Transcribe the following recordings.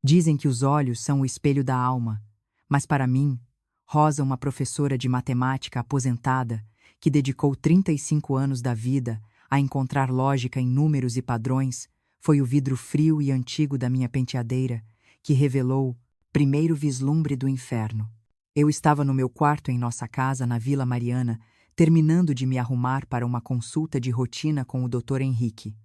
Dizem que os olhos são o espelho da alma, mas para mim, Rosa, uma professora de matemática aposentada, que dedicou 35 anos da vida a encontrar lógica em números e padrões, foi o vidro frio e antigo da minha penteadeira que revelou primeiro vislumbre do inferno. Eu estava no meu quarto em nossa casa na Vila Mariana, terminando de me arrumar para uma consulta de rotina com o Dr. Henrique.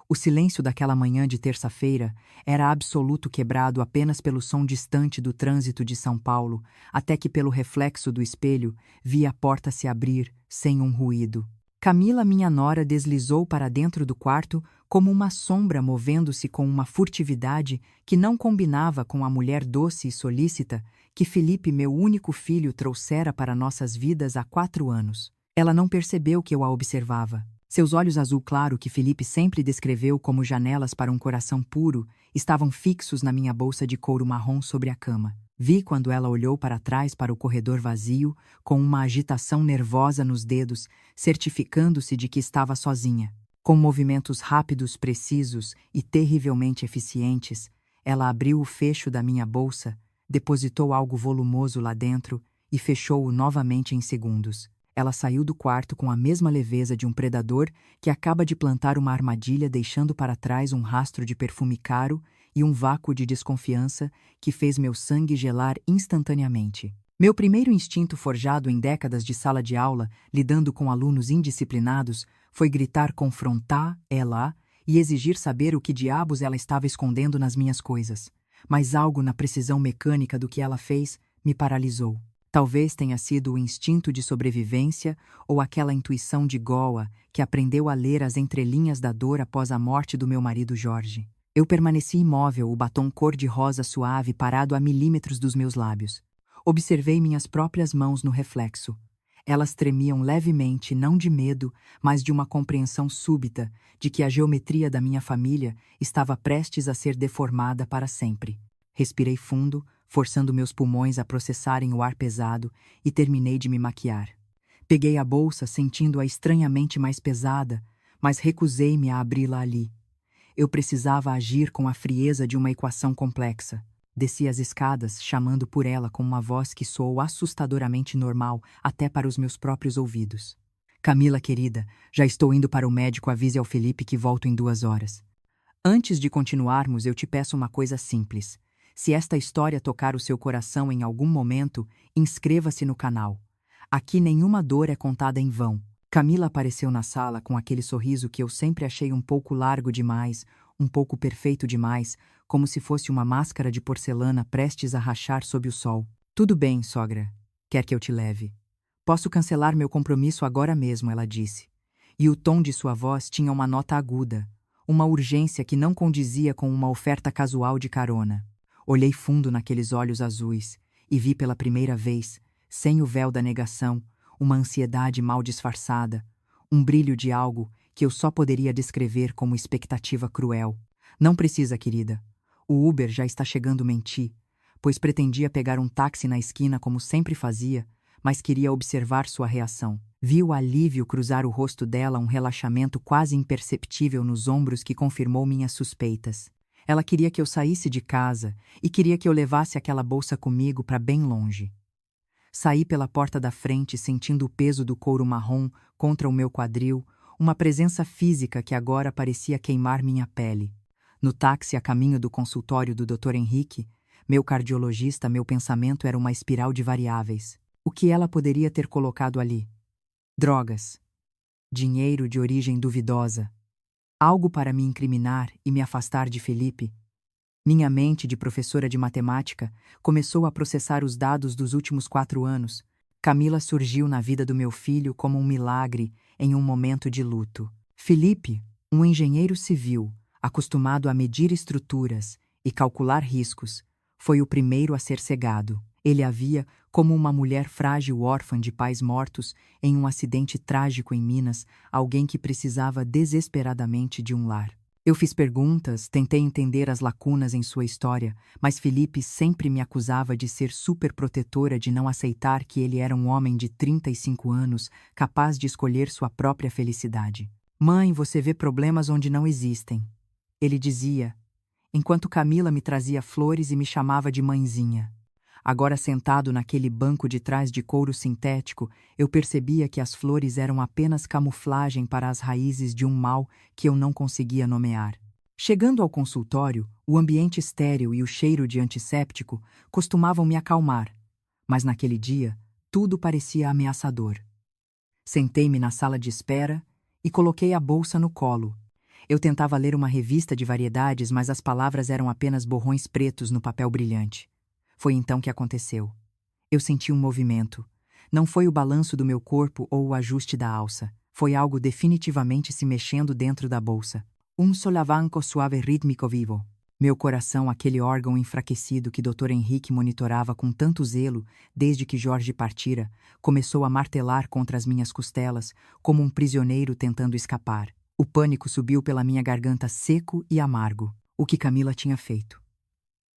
O silêncio daquela manhã de terça-feira era absoluto, quebrado apenas pelo som distante do trânsito de São Paulo, até que pelo reflexo do espelho vi a porta se abrir, sem um ruído. Camila, minha nora, deslizou para dentro do quarto como uma sombra, movendo-se com uma furtividade que não combinava com a mulher doce e solícita que Felipe, meu único filho, trouxera para nossas vidas há 4 anos. Ela não percebeu que eu a observava. Seus olhos azul claro, que Felipe sempre descreveu como janelas para um coração puro, estavam fixos na minha bolsa de couro marrom sobre a cama. Vi quando ela olhou para trás para o corredor vazio, com uma agitação nervosa nos dedos, certificando-se de que estava sozinha. Com movimentos rápidos, precisos e terrivelmente eficientes, ela abriu o fecho da minha bolsa, depositou algo volumoso lá dentro e fechou-o novamente em segundos. Ela saiu do quarto com a mesma leveza de um predador que acaba de plantar uma armadilha, deixando para trás um rastro de perfume caro e um vácuo de desconfiança que fez meu sangue gelar instantaneamente. Meu primeiro instinto, forjado em décadas de sala de aula, lidando com alunos indisciplinados, foi gritar, confrontar ela e exigir saber o que diabos ela estava escondendo nas minhas coisas. Mas algo na precisão mecânica do que ela fez me paralisou. Talvez tenha sido o instinto de sobrevivência ou aquela intuição de Goa que aprendeu a ler as entrelinhas da dor após a morte do meu marido Jorge. Eu permaneci imóvel, o batom cor-de-rosa suave parado a milímetros dos meus lábios. Observei minhas próprias mãos no reflexo. Elas tremiam levemente, não de medo, mas de uma compreensão súbita de que a geometria da minha família estava prestes a ser deformada para sempre. Respirei fundo, forçando meus pulmões a processarem o ar pesado, e terminei de me maquiar. Peguei a bolsa, sentindo-a estranhamente mais pesada, mas recusei-me a abri-la ali. Eu precisava agir com a frieza de uma equação complexa. Desci as escadas, chamando por ela com uma voz que soou assustadoramente normal até para os meus próprios ouvidos. Camila, querida, já estou indo para o médico, avise ao Felipe que volto em 2 horas. Antes de continuarmos, eu te peço uma coisa simples. Se esta história tocar o seu coração em algum momento, inscreva-se no canal. Aqui nenhuma dor é contada em vão. Camila apareceu na sala com aquele sorriso que eu sempre achei um pouco largo demais, um pouco perfeito demais, como se fosse uma máscara de porcelana prestes a rachar sob o sol. Tudo bem, sogra. Quer que eu te leve? Posso cancelar meu compromisso agora mesmo, ela disse. E o tom de sua voz tinha uma nota aguda, uma urgência que não condizia com uma oferta casual de carona. Olhei fundo naqueles olhos azuis e vi pela primeira vez, sem o véu da negação, uma ansiedade mal disfarçada, um brilho de algo que eu só poderia descrever como expectativa cruel. Não precisa, querida. O Uber já está chegando, menti, pois pretendia pegar um táxi na esquina como sempre fazia, mas queria observar sua reação. Vi o alívio cruzar o rosto dela, um relaxamento quase imperceptível nos ombros que confirmou minhas suspeitas. Ela queria que eu saísse de casa e queria que eu levasse aquela bolsa comigo para bem longe. Saí pela porta da frente, sentindo o peso do couro marrom contra o meu quadril, uma presença física que agora parecia queimar minha pele. No táxi a caminho do consultório do Dr. Henrique, meu cardiologista, meu pensamento era uma espiral de variáveis. O que ela poderia ter colocado ali? Drogas. Dinheiro de origem duvidosa. Algo para me incriminar e me afastar de Felipe. Minha mente de professora de matemática começou a processar os dados dos últimos 4 anos. Camila surgiu na vida do meu filho como um milagre em um momento de luto. Felipe, um engenheiro civil, acostumado a medir estruturas e calcular riscos, foi o primeiro a ser cegado. Ele havia, como uma mulher frágil órfã de pais mortos em um acidente trágico em Minas, alguém que precisava desesperadamente de um lar. Eu fiz perguntas, tentei entender as lacunas em sua história, mas Felipe sempre me acusava de ser superprotetora, de não aceitar que ele era um homem de 35 anos, capaz de escolher sua própria felicidade. Mãe, você vê problemas onde não existem. Ele dizia, enquanto Camila me trazia flores e me chamava de mãezinha. Agora sentado naquele banco de trás de couro sintético, eu percebia que as flores eram apenas camuflagem para as raízes de um mal que eu não conseguia nomear. Chegando ao consultório, o ambiente estéril e o cheiro de antisséptico costumavam me acalmar, mas naquele dia, tudo parecia ameaçador. Sentei-me na sala de espera e coloquei a bolsa no colo. Eu tentava ler uma revista de variedades, mas as palavras eram apenas borrões pretos no papel brilhante. Foi então que aconteceu. Eu senti um movimento. Não foi o balanço do meu corpo ou o ajuste da alça. Foi algo definitivamente se mexendo dentro da bolsa. Um solavanco suave rítmico vivo. Meu coração, aquele órgão enfraquecido que Dr. Henrique monitorava com tanto zelo desde que Jorge partira, começou a martelar contra as minhas costelas, como um prisioneiro tentando escapar. O pânico subiu pela minha garganta seco e amargo. O que Camila tinha feito?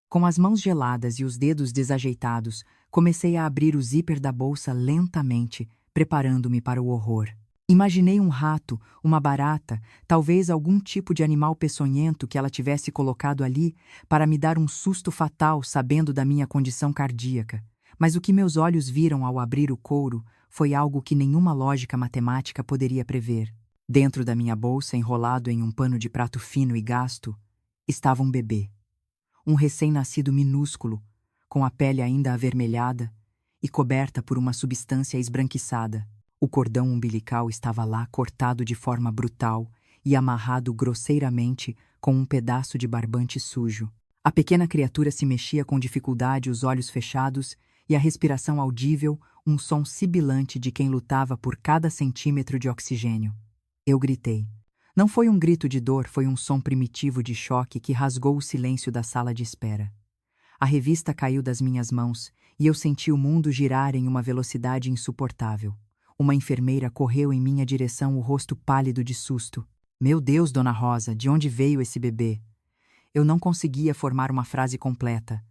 Com as mãos geladas e os dedos desajeitados, comecei a abrir o zíper da bolsa lentamente, preparando-me para o horror. Imaginei um rato, uma barata, talvez algum tipo de animal peçonhento que ela tivesse colocado ali para me dar um susto fatal sabendo da minha condição cardíaca. Mas o que meus olhos viram ao abrir o couro foi algo que nenhuma lógica matemática poderia prever. Dentro da minha bolsa, enrolado em um pano de prato fino e gasto, estava um bebê. Um recém-nascido minúsculo, com a pele ainda avermelhada e coberta por uma substância esbranquiçada. O cordão umbilical estava lá cortado de forma brutal e amarrado grosseiramente com um pedaço de barbante sujo. A pequena criatura se mexia com dificuldade, os olhos fechados e a respiração audível, um som sibilante de quem lutava por cada centímetro de oxigênio. Eu gritei. Não foi um grito de dor, foi um som primitivo de choque que rasgou o silêncio da sala de espera. A revista caiu das minhas mãos e eu senti o mundo girar em uma velocidade insuportável. Uma enfermeira correu em minha direção, o rosto pálido de susto. Meu Deus, Dona Rosa, de onde veio esse bebê? Eu não conseguia formar uma frase completa.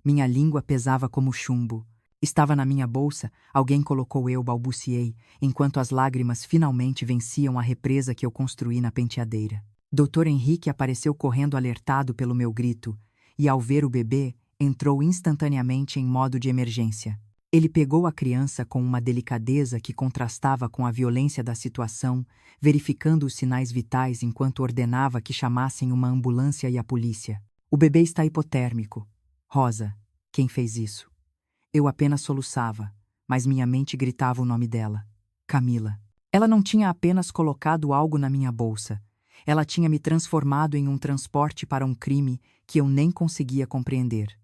Minha língua pesava como chumbo. Estava na minha bolsa, alguém colocou, eu balbuciei, enquanto as lágrimas finalmente venciam a represa que eu construí na penteadeira. Dr. Henrique apareceu correndo alertado pelo meu grito, e ao ver o bebê, entrou instantaneamente em modo de emergência. Ele pegou a criança com uma delicadeza que contrastava com a violência da situação, verificando os sinais vitais enquanto ordenava que chamassem uma ambulância e a polícia. O bebê está hipotérmico. Rosa, quem fez isso? Eu apenas soluçava, mas minha mente gritava o nome dela. Camila. Ela não tinha apenas colocado algo na minha bolsa. Ela tinha me transformado em um transporte para um crime que eu nem conseguia compreender.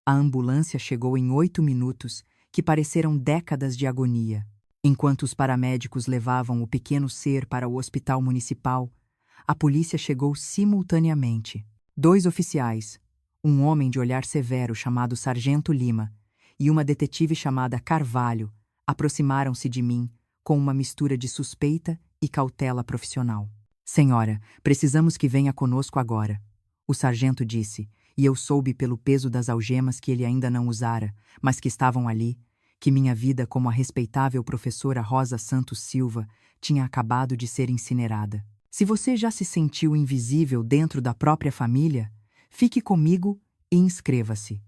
A ambulância chegou em 8 minutos, que pareceram décadas de agonia. Enquanto os paramédicos levavam o pequeno ser para o hospital municipal, a polícia chegou simultaneamente. 2 oficiais, um homem de olhar severo chamado Sargento Lima e uma detetive chamada Carvalho, aproximaram-se de mim com uma mistura de suspeita e cautela profissional. Senhora, precisamos que venha conosco agora, o sargento disse, e eu soube pelo peso das algemas que ele ainda não usara, mas que estavam ali, que minha vida como a respeitável professora Rosa Santos Silva tinha acabado de ser incinerada. Se você já se sentiu invisível dentro da própria família, fique comigo e inscreva-se.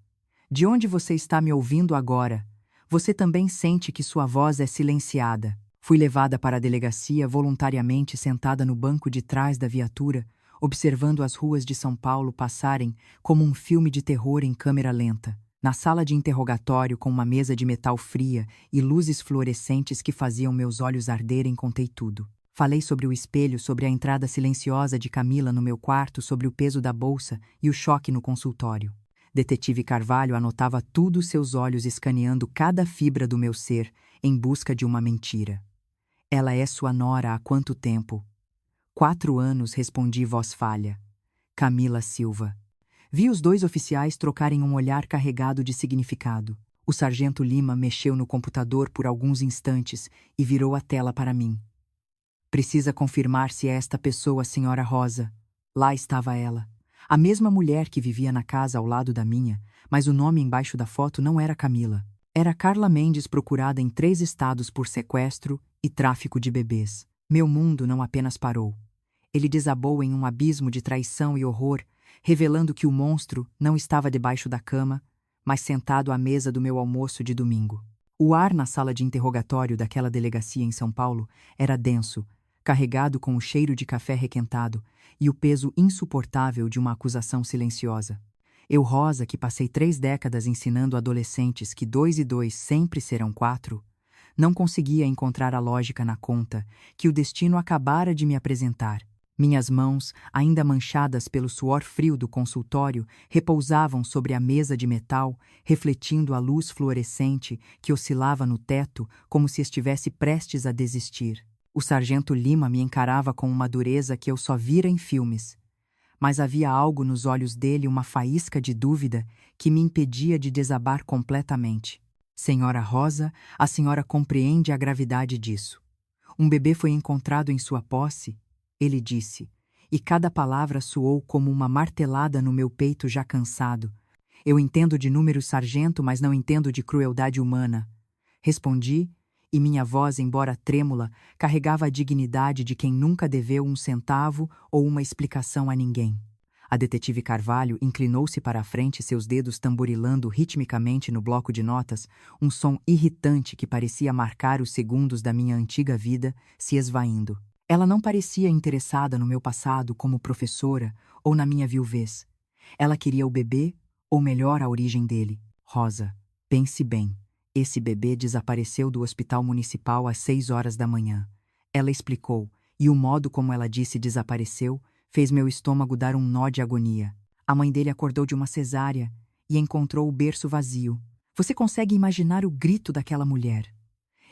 De onde você está me ouvindo agora, você também sente que sua voz é silenciada. Fui levada para a delegacia voluntariamente sentada no banco de trás da viatura, observando as ruas de São Paulo passarem como um filme de terror em câmera lenta. Na sala de interrogatório, com uma mesa de metal fria e luzes fluorescentes que faziam meus olhos arderem, contei tudo. Falei sobre o espelho, sobre a entrada silenciosa de Camila no meu quarto, sobre o peso da bolsa e o choque no consultório. Detetive Carvalho anotava tudo, seus olhos escaneando cada fibra do meu ser, em busca de uma mentira. Ela é sua nora há quanto tempo? 4 anos, respondi voz falha. Camila Silva. Vi os 2 oficiais trocarem um olhar carregado de significado. O sargento Lima mexeu no computador por alguns instantes e virou a tela para mim. Precisa confirmar se é esta pessoa, a senhora Rosa. Lá estava ela. A mesma mulher que vivia na casa ao lado da minha, mas o nome embaixo da foto não era Camila. Era Carla Mendes, procurada em 3 estados por sequestro e tráfico de bebês. Meu mundo não apenas parou. Ele desabou em um abismo de traição e horror, revelando que o monstro não estava debaixo da cama, mas sentado à mesa do meu almoço de domingo. O ar na sala de interrogatório daquela delegacia em São Paulo era denso, carregado com o cheiro de café requentado e o peso insuportável de uma acusação silenciosa. Eu, Rosa, que passei 3 décadas ensinando adolescentes que 2 e 2 sempre serão 4, não conseguia encontrar a lógica na conta que o destino acabara de me apresentar. Minhas mãos, ainda manchadas pelo suor frio do consultório, repousavam sobre a mesa de metal, refletindo a luz fluorescente que oscilava no teto como se estivesse prestes a desistir. O sargento Lima me encarava com uma dureza que eu só vira em filmes. Mas havia algo nos olhos dele, uma faísca de dúvida que me impedia de desabar completamente. Senhora Rosa, a senhora compreende a gravidade disso. Um bebê foi encontrado em sua posse, ele disse, e cada palavra soou como uma martelada no meu peito já cansado. Eu entendo de números, sargento, mas não entendo de crueldade humana. Respondi, e minha voz, embora trêmula, carregava a dignidade de quem nunca deveu um centavo ou uma explicação a ninguém. A detetive Carvalho inclinou-se para a frente, seus dedos tamborilando ritmicamente no bloco de notas, um som irritante que parecia marcar os segundos da minha antiga vida se esvaindo. Ela não parecia interessada no meu passado como professora ou na minha viuvez. Ela queria o bebê, ou melhor, a origem dele. Rosa, pense bem. Esse bebê desapareceu do hospital municipal às 6 horas da manhã. Ela explicou, e o modo como ela disse desapareceu fez meu estômago dar um nó de agonia. A mãe dele acordou de uma cesárea e encontrou o berço vazio. Você consegue imaginar o grito daquela mulher?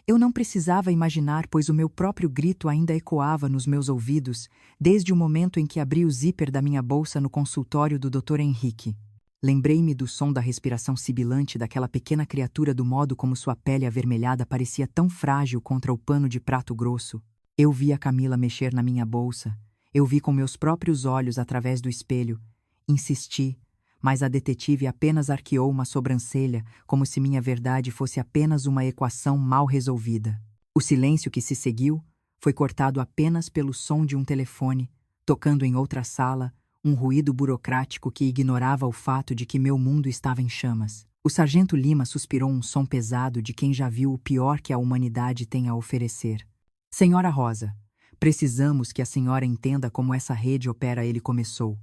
Eu não precisava imaginar, pois o meu próprio grito ainda ecoava nos meus ouvidos desde o momento em que abri o zíper da minha bolsa no consultório do Dr. Henrique. Lembrei-me do som da respiração sibilante daquela pequena criatura, do modo como sua pele avermelhada parecia tão frágil contra o pano de prato grosso. Eu vi a Camila mexer na minha bolsa. Eu vi com meus próprios olhos através do espelho. Insisti, mas a detetive apenas arqueou uma sobrancelha, como se minha verdade fosse apenas uma equação mal resolvida. O silêncio que se seguiu foi cortado apenas pelo som de um telefone, tocando em outra sala, um ruído burocrático que ignorava o fato de que meu mundo estava em chamas. O sargento Lima suspirou, um som pesado de quem já viu o pior que a humanidade tem a oferecer. Senhora Rosa, precisamos que a senhora entenda como essa rede opera. Ele começou,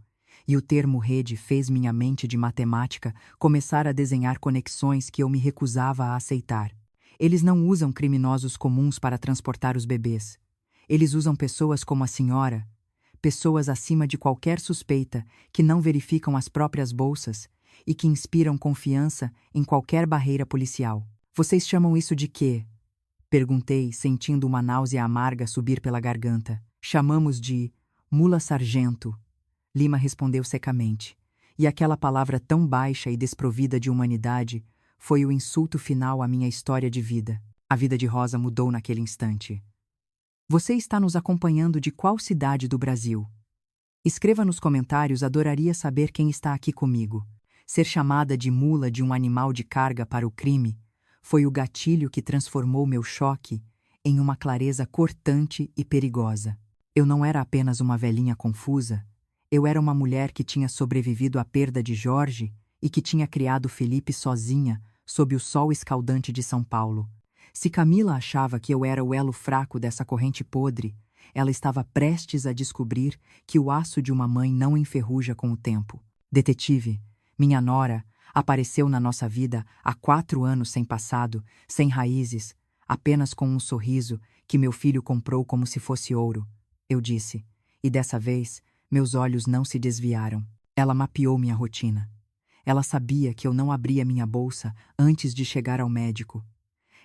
e o termo rede fez minha mente de matemática começar a desenhar conexões que eu me recusava a aceitar. Eles não usam criminosos comuns para transportar os bebês. Eles usam pessoas como a senhora, pessoas acima de qualquer suspeita, que não verificam as próprias bolsas e que inspiram confiança em qualquer barreira policial. Vocês chamam isso de quê? Perguntei, sentindo uma náusea amarga subir pela garganta. Chamamos de mula sargento, Lima respondeu secamente. E aquela palavra tão baixa e desprovida de humanidade foi o insulto final à minha história de vida. A vida de Rosa mudou naquele instante. Você está nos acompanhando de qual cidade do Brasil? Escreva nos comentários, adoraria saber quem está aqui comigo. Ser chamada de mula de um animal de carga para o crime foi o gatilho que transformou meu choque em uma clareza cortante e perigosa. Eu não era apenas uma velhinha confusa, eu era uma mulher que tinha sobrevivido à perda de Jorge e que tinha criado Felipe sozinha, sob o sol escaldante de São Paulo. Se Camila achava que eu era o elo fraco dessa corrente podre, ela estava prestes a descobrir que o aço de uma mãe não enferruja com o tempo. Detetive, minha nora, apareceu na nossa vida há 4 anos sem passado, sem raízes, apenas com um sorriso que meu filho comprou como se fosse ouro. Eu disse, e dessa vez meus olhos não se desviaram. Ela mapeou minha rotina. Ela sabia que eu não abria minha bolsa antes de chegar ao médico.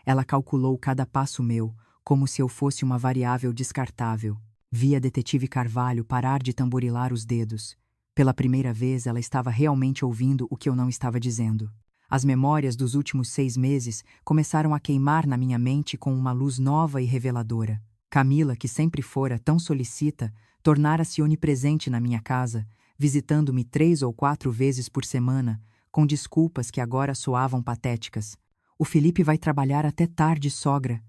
Ela calculou cada passo meu, como se eu fosse uma variável descartável. Vi a detetive Carvalho parar de tamborilar os dedos. Pela primeira vez, ela estava realmente ouvindo o que eu não estava dizendo. As memórias dos últimos 6 meses começaram a queimar na minha mente com uma luz nova e reveladora. Camila, que sempre fora tão solicita, tornara-se onipresente na minha casa, visitando-me 3 ou 4 vezes por semana, com desculpas que agora soavam patéticas. O Felipe vai trabalhar até tarde, sogra.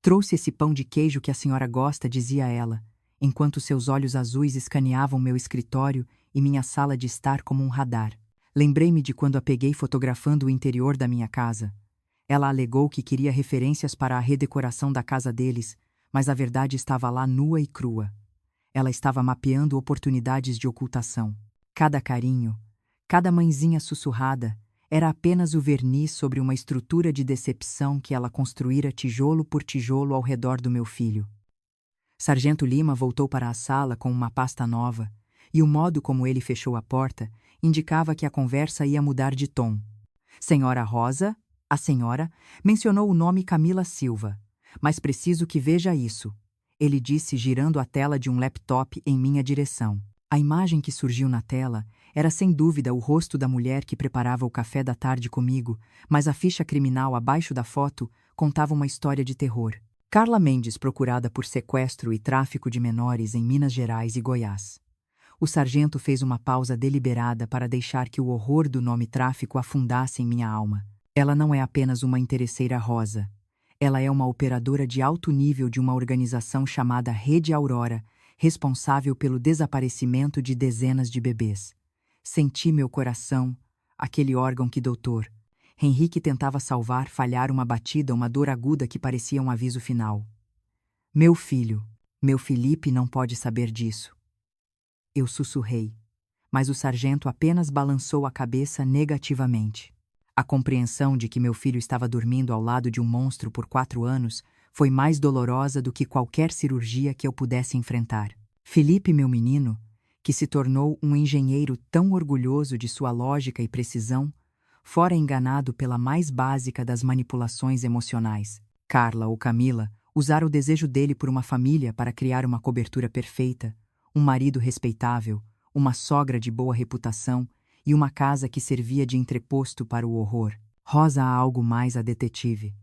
Trouxe esse pão de queijo que a senhora gosta, dizia ela, enquanto seus olhos azuis escaneavam meu escritório e minha sala de estar como um radar. Lembrei-me de quando a peguei fotografando o interior da minha casa. Ela alegou que queria referências para a redecoração da casa deles, mas a verdade estava lá nua e crua. Ela estava mapeando oportunidades de ocultação. Cada carinho, cada mãezinha sussurrada, era apenas o verniz sobre uma estrutura de decepção que ela construíra tijolo por tijolo ao redor do meu filho. Sargento Lima voltou para a sala com uma pasta nova, e o modo como ele fechou a porta indicava que a conversa ia mudar de tom. Senhora Rosa, a senhora, mencionou o nome Camila Silva, mas preciso que veja isso, ele disse girando a tela de um laptop em minha direção. A imagem que surgiu na tela era sem dúvida o rosto da mulher que preparava o café da tarde comigo, mas a ficha criminal abaixo da foto contava uma história de terror. Carla Mendes procurada por sequestro e tráfico de menores em Minas Gerais e Goiás. O sargento fez uma pausa deliberada para deixar que o horror do nome tráfico afundasse em minha alma. Ela não é apenas uma interesseira rosa. Ela é uma operadora de alto nível de uma organização chamada Rede Aurora, responsável pelo desaparecimento de dezenas de bebês. Senti meu coração, aquele órgão que doutor Henrique tentava salvar, falhar uma batida, uma dor aguda que parecia um aviso final. Meu filho, meu Felipe não pode saber disso. Eu sussurrei, mas o sargento apenas balançou a cabeça negativamente. A compreensão de que meu filho estava dormindo ao lado de um monstro por 4 anos foi mais dolorosa do que qualquer cirurgia que eu pudesse enfrentar. Felipe, meu menino, que se tornou um engenheiro tão orgulhoso de sua lógica e precisão, fora enganado pela mais básica das manipulações emocionais. Carla ou Camila usara o desejo dele por uma família para criar uma cobertura perfeita, um marido respeitável, uma sogra de boa reputação e uma casa que servia de entreposto para o horror. Rosa, há algo mais, a detetive.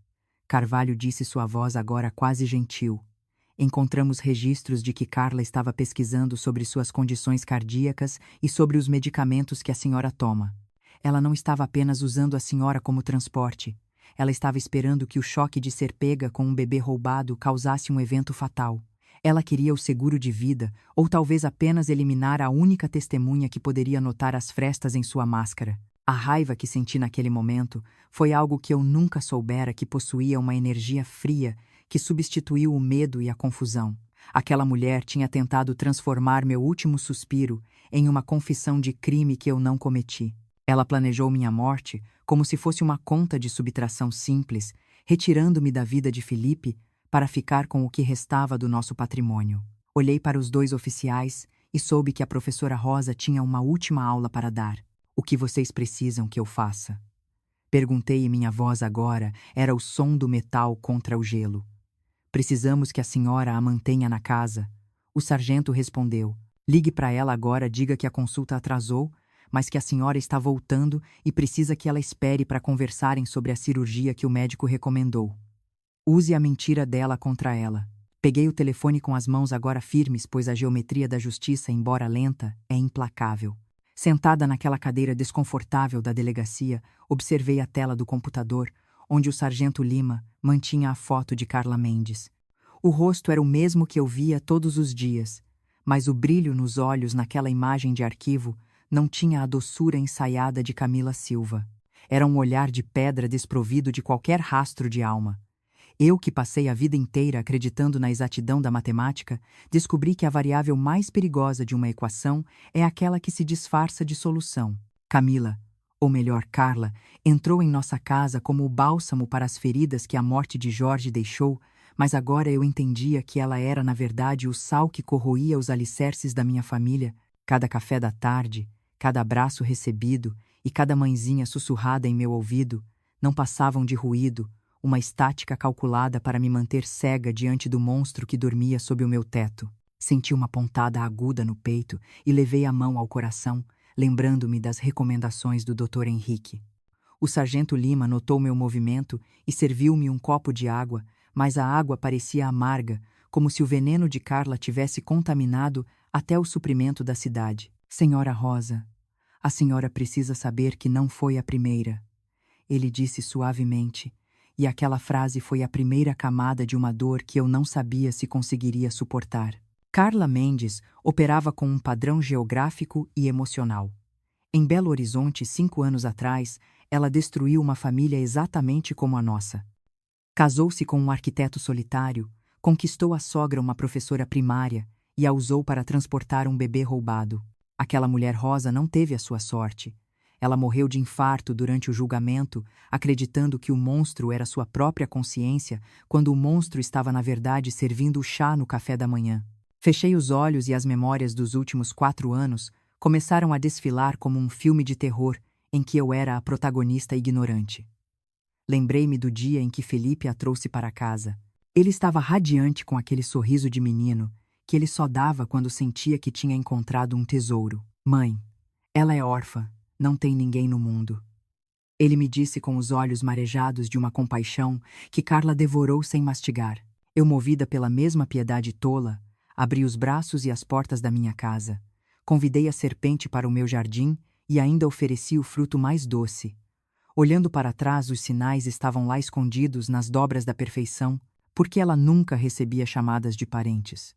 Carvalho disse, sua voz agora quase gentil. Encontramos registros de que Carla estava pesquisando sobre suas condições cardíacas e sobre os medicamentos que a senhora toma. Ela não estava apenas usando a senhora como transporte. Ela estava esperando que o choque de ser pega com um bebê roubado causasse um evento fatal. Ela queria o seguro de vida, ou talvez apenas eliminar a única testemunha que poderia notar as frestas em sua máscara. A raiva que senti naquele momento foi algo que eu nunca soubera que possuía uma energia fria que substituiu o medo e a confusão. Aquela mulher tinha tentado transformar meu último suspiro em uma confissão de crime que eu não cometi. Ela planejou minha morte como se fosse uma conta de subtração simples, retirando-me da vida de Felipe para ficar com o que restava do nosso patrimônio. Olhei para os 2 oficiais e soube que a professora Rosa tinha uma última aula para dar. O que vocês precisam que eu faça? Perguntei e minha voz agora era o som do metal contra o gelo. Precisamos que a senhora a mantenha na casa. O sargento respondeu. Ligue para ela agora, diga que a consulta atrasou, mas que a senhora está voltando e precisa que ela espere para conversarem sobre a cirurgia que o médico recomendou. Use a mentira dela contra ela. Peguei o telefone com as mãos agora firmes, pois a geometria da justiça, embora lenta, é implacável. Sentada naquela cadeira desconfortável da delegacia, observei a tela do computador, onde o sargento Lima mantinha a foto de Carla Mendes. O rosto era o mesmo que eu via todos os dias, mas o brilho nos olhos naquela imagem de arquivo não tinha a doçura ensaiada de Camila Silva. Era um olhar de pedra desprovido de qualquer rastro de alma. Eu, que passei a vida inteira acreditando na exatidão da matemática, descobri que a variável mais perigosa de uma equação é aquela que se disfarça de solução. Camila, ou melhor, Carla, entrou em nossa casa como o bálsamo para as feridas que a morte de Jorge deixou, mas agora eu entendia que ela era, na verdade, o sal que corroía os alicerces da minha família. Cada café da tarde, cada abraço recebido e cada mãezinha sussurrada em meu ouvido não passavam de ruído, uma estática calculada para me manter cega diante do monstro que dormia sob o meu teto. Senti uma pontada aguda no peito e levei a mão ao coração, lembrando-me das recomendações do Dr. Henrique. O sargento Lima notou meu movimento e serviu-me um copo de água, mas a água parecia amarga, como se o veneno de Carla tivesse contaminado até o suprimento da cidade. Senhora Rosa, a senhora precisa saber que não foi a primeira. Ele disse suavemente, e aquela frase foi a primeira camada de uma dor que eu não sabia se conseguiria suportar. Carla Mendes operava com um padrão geográfico e emocional. Em Belo Horizonte, 5 anos atrás, ela destruiu uma família exatamente como a nossa. Casou-se com um arquiteto solitário, conquistou a sogra, uma professora primária, e a usou para transportar um bebê roubado. Aquela mulher rosa não teve a sua sorte. Ela morreu de infarto durante o julgamento, acreditando que o monstro era sua própria consciência, quando o monstro estava, na verdade, servindo o chá no café da manhã. Fechei os olhos e as memórias dos últimos 4 anos começaram a desfilar como um filme de terror em que eu era a protagonista ignorante. Lembrei-me do dia em que Felipe a trouxe para casa. Ele estava radiante com aquele sorriso de menino que ele só dava quando sentia que tinha encontrado um tesouro. Mãe, ela é órfã, não tem ninguém no mundo. Ele me disse com os olhos marejados de uma compaixão que Carla devorou sem mastigar. Eu, movida pela mesma piedade tola, abri os braços e as portas da minha casa. Convidei a serpente para o meu jardim e ainda ofereci o fruto mais doce. Olhando para trás, os sinais estavam lá escondidos nas dobras da perfeição, porque ela nunca recebia chamadas de parentes.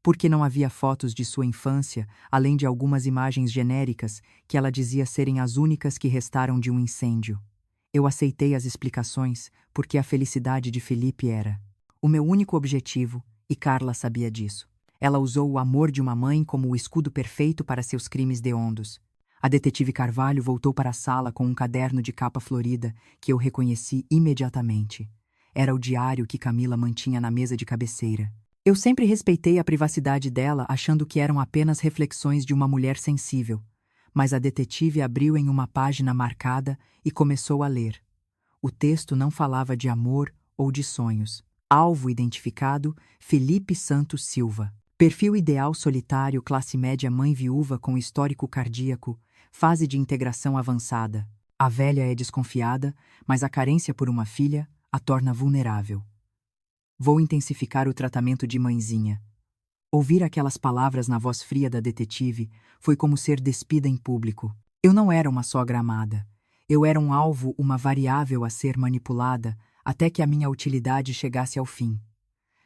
Porque não havia fotos de sua infância, além de algumas imagens genéricas que ela dizia serem as únicas que restaram de um incêndio. Eu aceitei as explicações, porque a felicidade de Felipe era o meu único objetivo, e Carla sabia disso. Ela usou o amor de uma mãe como o escudo perfeito para seus crimes hediondos. A detetive Carvalho voltou para a sala com um caderno de capa florida que eu reconheci imediatamente. Era o diário que Camila mantinha na mesa de cabeceira. Eu sempre respeitei a privacidade dela, achando que eram apenas reflexões de uma mulher sensível. Mas a detetive abriu em uma página marcada e começou a ler. O texto não falava de amor ou de sonhos. Alvo identificado: Felipe Santos Silva. Perfil ideal: solitário, classe média, mãe viúva com histórico cardíaco, fase de integração avançada. A velha é desconfiada, mas a carência por uma filha a torna vulnerável. Vou intensificar o tratamento de mãezinha. Ouvir aquelas palavras na voz fria da detetive foi como ser despida em público. Eu não era uma sogra amada. Eu era um alvo, uma variável a ser manipulada até que a minha utilidade chegasse ao fim.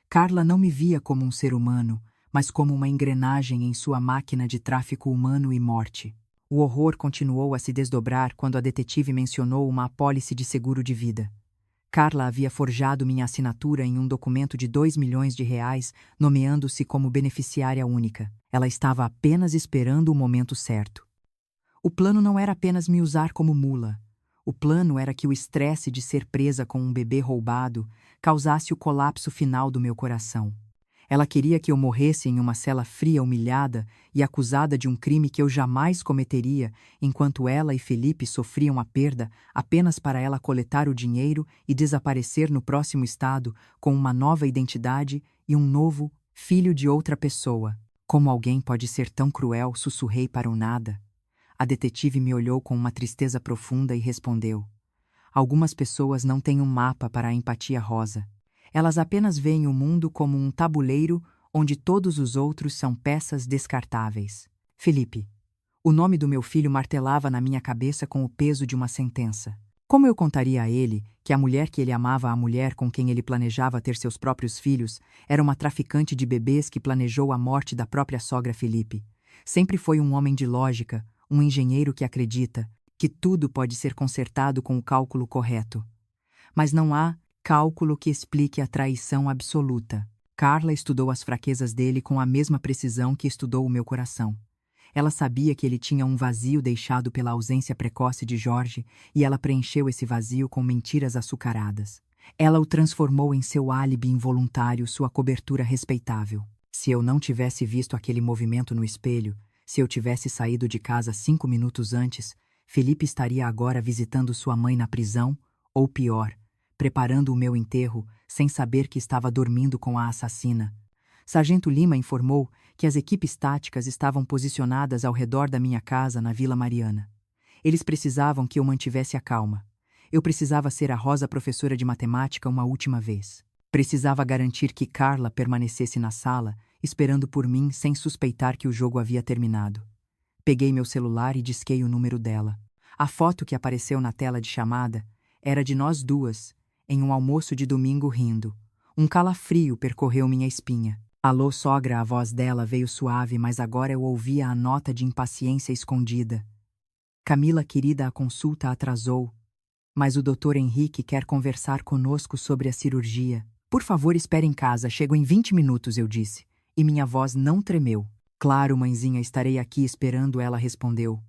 Carla não me via como um ser humano, mas como uma engrenagem em sua máquina de tráfico humano e morte. O horror continuou a se desdobrar quando a detetive mencionou uma apólice de seguro de vida. Carla havia forjado minha assinatura em um documento de R$ 2 milhões, nomeando-se como beneficiária única. Ela estava apenas esperando o momento certo. O plano não era apenas me usar como mula. O plano era que o estresse de ser presa com um bebê roubado causasse o colapso final do meu coração. Ela queria que eu morresse em uma cela fria, humilhada e acusada de um crime que eu jamais cometeria, enquanto ela e Felipe sofriam a perda apenas para ela coletar o dinheiro e desaparecer no próximo estado com uma nova identidade e um novo filho de outra pessoa. Como alguém pode ser tão cruel? Sussurrei para o nada. A detetive me olhou com uma tristeza profunda e respondeu: algumas pessoas não têm um mapa para a empatia rosa. Elas apenas veem o mundo como um tabuleiro onde todos os outros são peças descartáveis. Felipe. O nome do meu filho martelava na minha cabeça com o peso de uma sentença. Como eu contaria a ele que a mulher que ele amava, a mulher com quem ele planejava ter seus próprios filhos, era uma traficante de bebês que planejou a morte da própria sogra Felipe? Sempre foi um homem de lógica, um engenheiro que acredita que tudo pode ser consertado com o cálculo correto. Mas não há cálculo que explique a traição absoluta. Carla estudou as fraquezas dele com a mesma precisão que estudou o meu coração. Ela sabia que ele tinha um vazio deixado pela ausência precoce de Jorge e ela preencheu esse vazio com mentiras açucaradas. Ela o transformou em seu álibi involuntário, sua cobertura respeitável. Se eu não tivesse visto aquele movimento no espelho, se eu tivesse saído de casa 5 minutos antes, Felipe estaria agora visitando sua mãe na prisão, ou pior, preparando o meu enterro, sem saber que estava dormindo com a assassina. Sargento Lima informou que as equipes táticas estavam posicionadas ao redor da minha casa na Vila Mariana. Eles precisavam que eu mantivesse a calma. Eu precisava ser a Rosa professora de matemática uma última vez. Precisava garantir que Carla permanecesse na sala, esperando por mim sem suspeitar que o jogo havia terminado. Peguei meu celular e disquei o número dela. A foto que apareceu na tela de chamada era de nós duas, em um almoço de domingo rindo. Um calafrio percorreu minha espinha. Alô, sogra, a voz dela veio suave, mas agora eu ouvia a nota de impaciência escondida. Camila, querida, a consulta atrasou, mas o doutor Henrique quer conversar conosco sobre a cirurgia. Por favor, espere em casa, chego em 20 minutos, eu disse, e minha voz não tremeu. Claro, mãezinha, estarei aqui esperando, ela respondeu.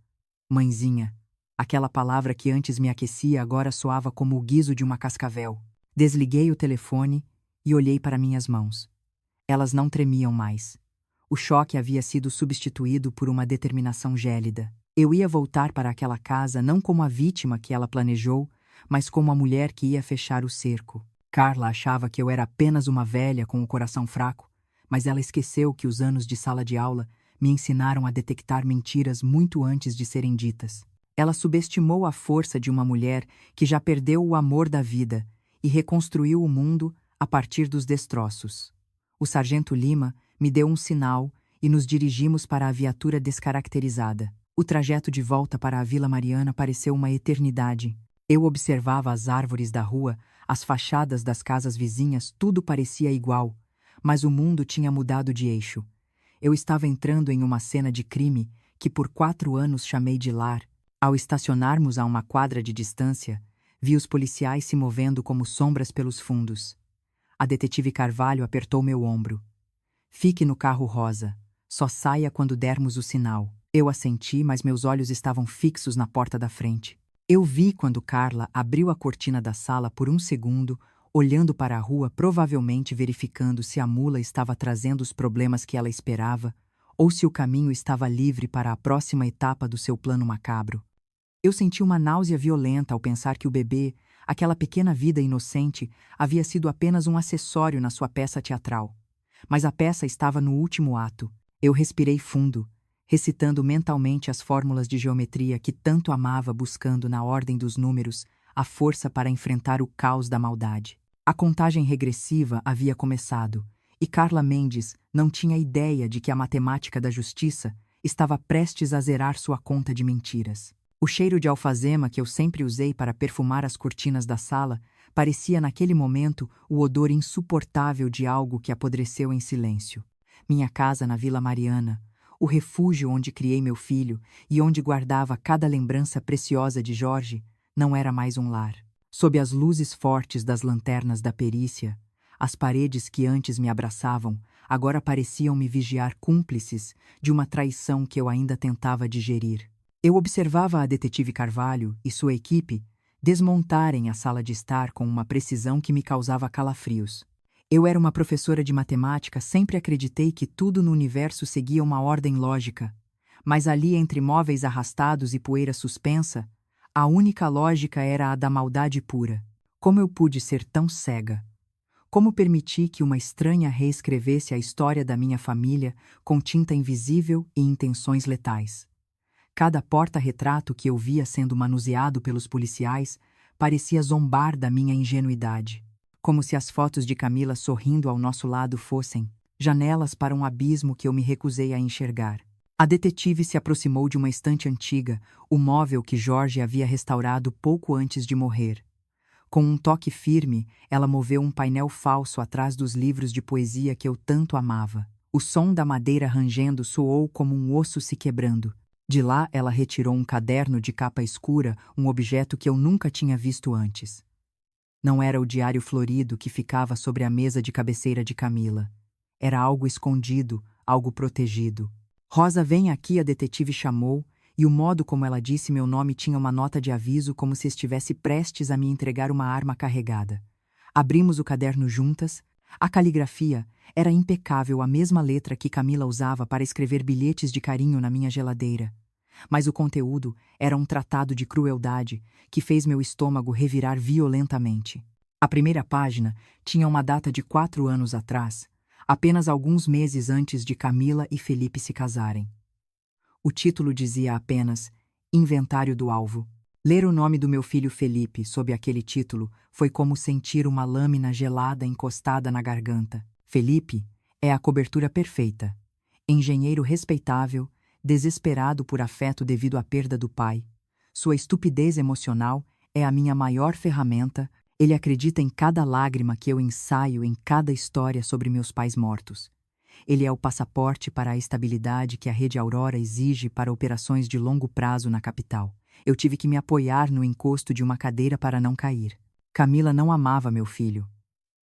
Mãezinha. Aquela palavra que antes me aquecia agora soava como o guizo de uma cascavel. Desliguei o telefone e olhei para minhas mãos. Elas não tremiam mais. O choque havia sido substituído por uma determinação gélida. Eu ia voltar para aquela casa não como a vítima que ela planejou, mas como a mulher que ia fechar o cerco. Carla achava que eu era apenas uma velha com o coração fraco, mas ela esqueceu que os anos de sala de aula me ensinaram a detectar mentiras muito antes de serem ditas. Ela subestimou a força de uma mulher que já perdeu o amor da vida e reconstruiu o mundo a partir dos destroços. O sargento Lima me deu um sinal e nos dirigimos para a viatura descaracterizada. O trajeto de volta para a Vila Mariana pareceu uma eternidade. Eu observava as árvores da rua, as fachadas das casas vizinhas, tudo parecia igual, mas o mundo tinha mudado de eixo. Eu estava entrando em uma cena de crime que por 4 anos chamei de lar. Ao estacionarmos a uma quadra de distância, vi os policiais se movendo como sombras pelos fundos. A detetive Carvalho apertou meu ombro. Fique no carro rosa. Só saia quando dermos o sinal. Eu assenti, mas meus olhos estavam fixos na porta da frente. Eu vi quando Carla abriu a cortina da sala por um segundo, olhando para a rua, provavelmente verificando se a mula estava trazendo os problemas que ela esperava, ou se o caminho estava livre para a próxima etapa do seu plano macabro. Eu senti uma náusea violenta ao pensar que o bebê, aquela pequena vida inocente, havia sido apenas um acessório na sua peça teatral. Mas a peça estava no último ato. Eu respirei fundo, recitando mentalmente as fórmulas de geometria que tanto amava, buscando na ordem dos números a força para enfrentar o caos da maldade. A contagem regressiva havia começado, e Carla Mendes não tinha ideia de que a matemática da justiça estava prestes a zerar sua conta de mentiras. O cheiro de alfazema que eu sempre usei para perfumar as cortinas da sala parecia naquele momento o odor insuportável de algo que apodreceu em silêncio. Minha casa na Vila Mariana, o refúgio onde criei meu filho e onde guardava cada lembrança preciosa de Jorge, não era mais um lar. Sob as luzes fortes das lanternas da perícia, as paredes que antes me abraçavam agora pareciam me vigiar, cúmplices de uma traição que eu ainda tentava digerir. Eu observava a detetive Carvalho e sua equipe desmontarem a sala de estar com uma precisão que me causava calafrios. Eu era uma professora de matemática, sempre acreditei que tudo no universo seguia uma ordem lógica, mas ali entre móveis arrastados e poeira suspensa, a única lógica era a da maldade pura. Como eu pude ser tão cega? Como permiti que uma estranha reescrevesse a história da minha família com tinta invisível e intenções letais? Cada porta-retrato que eu via sendo manuseado pelos policiais parecia zombar da minha ingenuidade, como se as fotos de Camila sorrindo ao nosso lado fossem janelas para um abismo que eu me recusei a enxergar. A detetive se aproximou de uma estante antiga, o móvel que Jorge havia restaurado pouco antes de morrer. Com um toque firme, ela moveu um painel falso atrás dos livros de poesia que eu tanto amava. O som da madeira rangendo soou como um osso se quebrando. De lá, ela retirou um caderno de capa escura, um objeto que eu nunca tinha visto antes. Não era o diário florido que ficava sobre a mesa de cabeceira de Camila. Era algo escondido, algo protegido. Rosa, vem aqui, a detetive chamou, e o modo como ela disse meu nome tinha uma nota de aviso, como se estivesse prestes a me entregar uma arma carregada. Abrimos o caderno juntas. A caligrafia era impecável, a mesma letra que Camila usava para escrever bilhetes de carinho na minha geladeira. Mas o conteúdo era um tratado de crueldade que fez meu estômago revirar violentamente. A primeira página tinha uma data de 4 anos atrás, apenas alguns meses antes de Camila e Felipe se casarem. O título dizia apenas Inventário do Alvo. Ler o nome do meu filho Felipe sob aquele título foi como sentir uma lâmina gelada encostada na garganta. Felipe é a cobertura perfeita. Engenheiro respeitável, desesperado por afeto devido à perda do pai. Sua estupidez emocional é a minha maior ferramenta. Ele acredita em cada lágrima que eu ensaio, em cada história sobre meus pais mortos. Ele é o passaporte para a estabilidade que a Rede Aurora exige para operações de longo prazo na capital. Eu tive que me apoiar no encosto de uma cadeira para não cair. Camila não amava meu filho.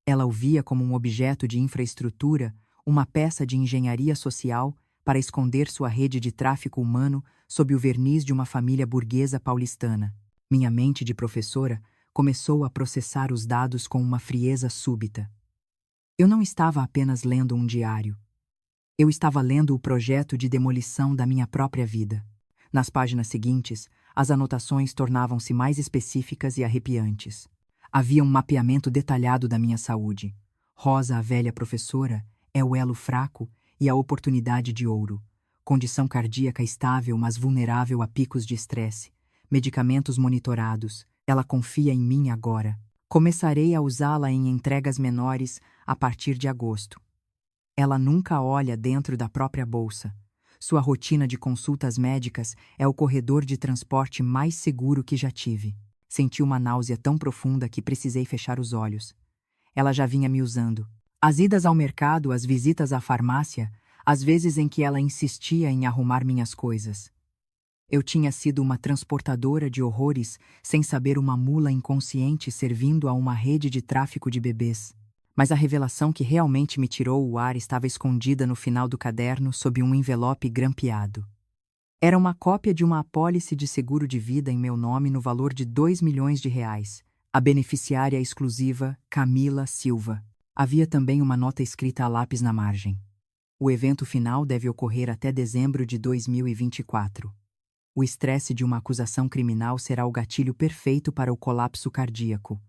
Ela o via como um objeto de infraestrutura, uma peça de engenharia social para esconder sua rede de tráfico humano sob o verniz de uma família burguesa paulistana. Minha mente de professora começou a processar os dados com uma frieza súbita. Eu não estava apenas lendo um diário. Eu estava lendo o projeto de demolição da minha própria vida. Nas páginas seguintes, as anotações tornavam-se mais específicas e arrepiantes. Havia um mapeamento detalhado da minha saúde. Rosa, a velha professora, é o elo fraco e a oportunidade de ouro. Condição cardíaca estável, mas vulnerável a picos de estresse. Medicamentos monitorados. Ela confia em mim agora. Começarei a usá-la em entregas menores a partir de agosto. Ela nunca olha dentro da própria bolsa. Sua rotina de consultas médicas é o corredor de transporte mais seguro que já tive. Senti uma náusea tão profunda que precisei fechar os olhos. Ela já vinha me usando. As idas ao mercado, as visitas à farmácia, as vezes em que ela insistia em arrumar minhas coisas. Eu tinha sido uma transportadora de horrores sem saber, uma mula inconsciente servindo a uma rede de tráfico de bebês. Mas a revelação que realmente me tirou o ar estava escondida no final do caderno sob um envelope grampeado. Era uma cópia de uma apólice de seguro de vida em meu nome no valor de R$ 2 milhões. A beneficiária exclusiva, Camila Silva. Havia também uma nota escrita a lápis na margem. O evento final deve ocorrer até dezembro de 2024. O estresse de uma acusação criminal será o gatilho perfeito para o colapso cardíaco.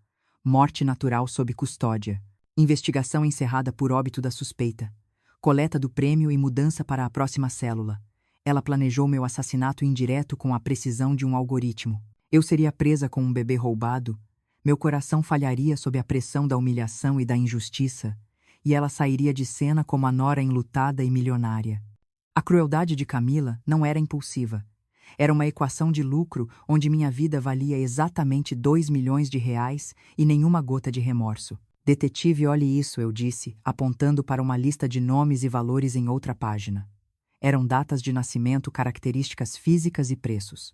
Morte natural sob custódia. Investigação encerrada por óbito da suspeita. Coleta do prêmio e mudança para a próxima célula. Ela planejou meu assassinato indireto com a precisão de um algoritmo. Eu seria presa com um bebê roubado. Meu coração falharia sob a pressão da humilhação e da injustiça. E ela sairia de cena como a nora enlutada e milionária. A crueldade de Camila não era impulsiva. Era uma equação de lucro onde minha vida valia exatamente R$ 2 milhões e nenhuma gota de remorso. Detetive, olhe isso, eu disse, apontando para uma lista de nomes e valores em outra página. Eram datas de nascimento, características físicas e preços.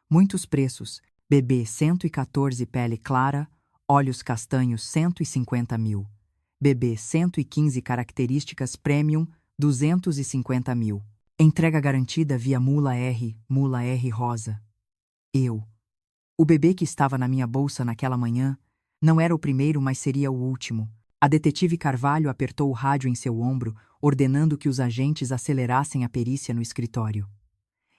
Muitos preços. Bebê 114, pele clara, olhos castanhos 150 mil. Bebê 115, características premium 250 mil. Entrega garantida via Mula R rosa. Eu. O bebê que estava na minha bolsa naquela manhã não era o primeiro, mas seria o último. A detetive Carvalho apertou o rádio em seu ombro, ordenando que os agentes acelerassem a perícia no escritório.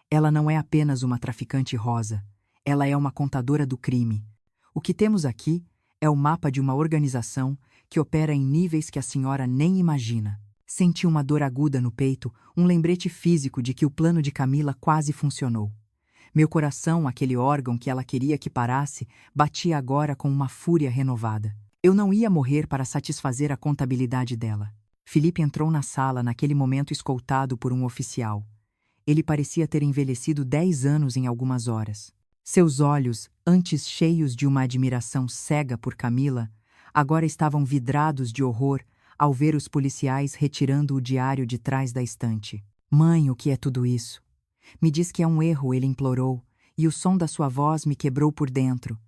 Ela não é apenas uma traficante rosa. Ela é uma contadora do crime. O que temos aqui é o mapa de uma organização que opera em níveis que a senhora nem imagina. Senti uma dor aguda no peito, um lembrete físico de que o plano de Camila quase funcionou. Meu coração, aquele órgão que ela queria que parasse, batia agora com uma fúria renovada. Eu não ia morrer para satisfazer a contabilidade dela. Felipe entrou na sala naquele momento escoltado por um oficial. Ele parecia ter envelhecido 10 anos em algumas horas. Seus olhos, antes cheios de uma admiração cega por Camila, agora estavam vidrados de horror ao ver os policiais retirando o diário de trás da estante. Mãe, o que é tudo isso? Me diz que é um erro, ele implorou, e o som da sua voz me quebrou por dentro.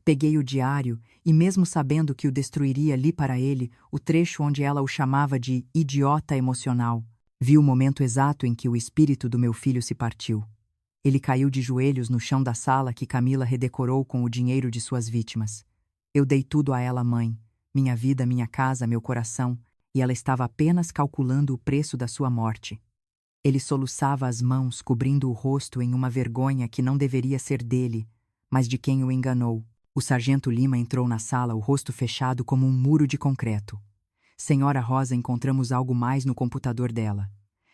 Peguei o diário e, mesmo sabendo que o destruiria, li para ele o trecho onde ela o chamava de idiota emocional. Vi o momento exato em que o espírito do meu filho se partiu. Ele caiu de joelhos no chão da sala que Camila redecorou com o dinheiro de suas vítimas. Eu dei tudo a ela, mãe, minha vida, minha casa, meu coração, e ela estava apenas calculando o preço da sua morte. Ele soluçava as mãos, cobrindo o rosto em uma vergonha que não deveria ser dele, mas de quem o enganou. O sargento Lima entrou na sala, o rosto fechado como um muro de concreto. Senhora Rosa, encontramos algo mais no computador dela.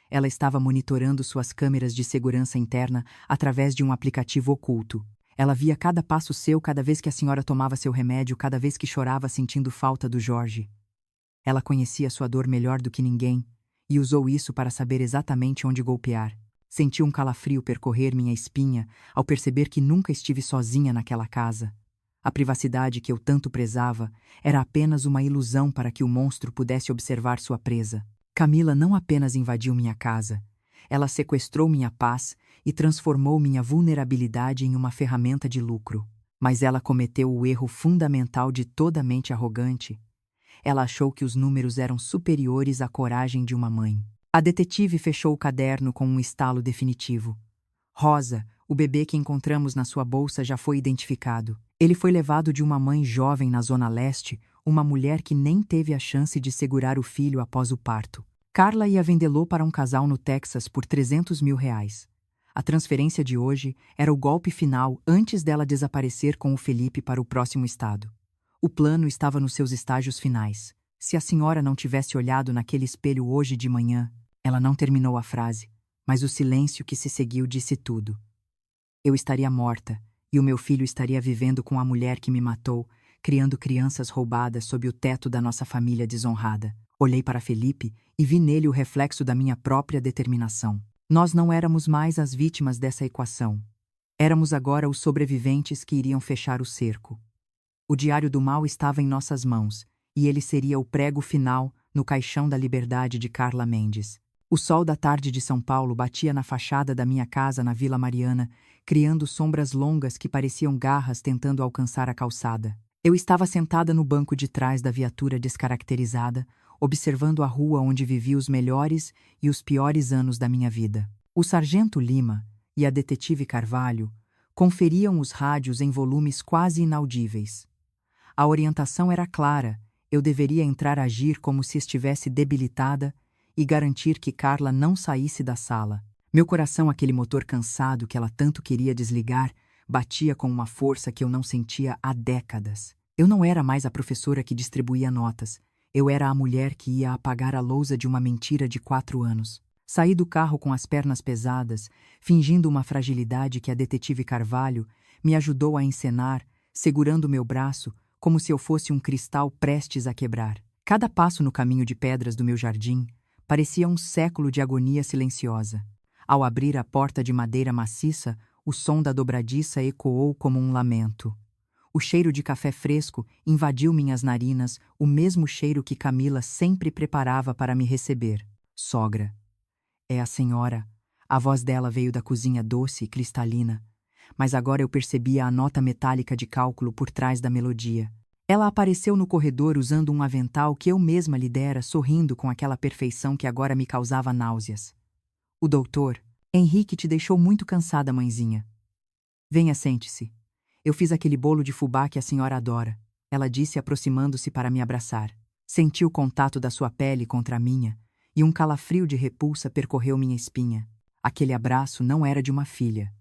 Ela estava monitorando suas câmeras de segurança interna através de um aplicativo oculto. Ela via cada passo seu, cada vez que a senhora tomava seu remédio, cada vez que chorava sentindo falta do Jorge. Ela conhecia sua dor melhor do que ninguém e usou isso para saber exatamente onde golpear. Senti um calafrio percorrer minha espinha ao perceber que nunca estive sozinha naquela casa. A privacidade que eu tanto prezava era apenas uma ilusão para que o monstro pudesse observar sua presa. Camila não apenas invadiu minha casa, ela sequestrou minha paz e transformou minha vulnerabilidade em uma ferramenta de lucro. Mas ela cometeu o erro fundamental de toda mente arrogante. Ela achou que os números eram superiores à coragem de uma mãe. A detetive fechou o caderno com um estalo definitivo. Rosa, o bebê que encontramos na sua bolsa já foi identificado. Ele foi levado de uma mãe jovem na Zona Leste, uma mulher que nem teve a chance de segurar o filho após o parto. Carla ia vendê-lo para um casal no Texas por R$300 mil. A transferência de hoje era o golpe final antes dela desaparecer com o Felipe para o próximo estado. O plano estava nos seus estágios finais. Se a senhora não tivesse olhado naquele espelho hoje de manhã, ela não terminou a frase, mas o silêncio que se seguiu disse tudo. Eu estaria morta, e o meu filho estaria vivendo com a mulher que me matou, criando crianças roubadas sob o teto da nossa família desonrada. Olhei para Felipe e vi nele o reflexo da minha própria determinação. Nós não éramos mais as vítimas dessa equação. Éramos agora os sobreviventes que iriam fechar o cerco. O diário do mal estava em nossas mãos, e ele seria o prego final no caixão da liberdade de Carla Mendes. O sol da tarde de São Paulo batia na fachada da minha casa na Vila Mariana, criando sombras longas que pareciam garras tentando alcançar a calçada. Eu estava sentada no banco de trás da viatura descaracterizada, observando a rua onde vivi os melhores e os piores anos da minha vida. O sargento Lima e a detetive Carvalho conferiam os rádios em volumes quase inaudíveis. A orientação era clara, eu deveria entrar a agir como se estivesse debilitada e garantir que Carla não saísse da sala. Meu coração, aquele motor cansado que ela tanto queria desligar, batia com uma força que eu não sentia há décadas. Eu não era mais a professora que distribuía notas. Eu era a mulher que ia apagar a lousa de uma mentira de 4 anos. Saí do carro com as pernas pesadas, fingindo uma fragilidade que a detetive Carvalho me ajudou a encenar, segurando meu braço como se eu fosse um cristal prestes a quebrar. Cada passo no caminho de pedras do meu jardim parecia um século de agonia silenciosa. Ao abrir a porta de madeira maciça, o som da dobradiça ecoou como um lamento. O cheiro de café fresco invadiu minhas narinas, o mesmo cheiro que Camila sempre preparava para me receber. Sogra. É a senhora. A voz dela veio da cozinha doce e cristalina, mas agora eu percebia a nota metálica de cálculo por trás da melodia. Ela apareceu no corredor usando um avental que eu mesma lhe dera, sorrindo com aquela perfeição que agora me causava náuseas. O doutor, Henrique te deixou muito cansada, mãezinha. Venha, sente-se. Eu fiz aquele bolo de fubá que a senhora adora, ela disse aproximando-se para me abraçar. Senti o contato da sua pele contra a minha, e um calafrio de repulsa percorreu minha espinha. Aquele abraço não era de uma filha.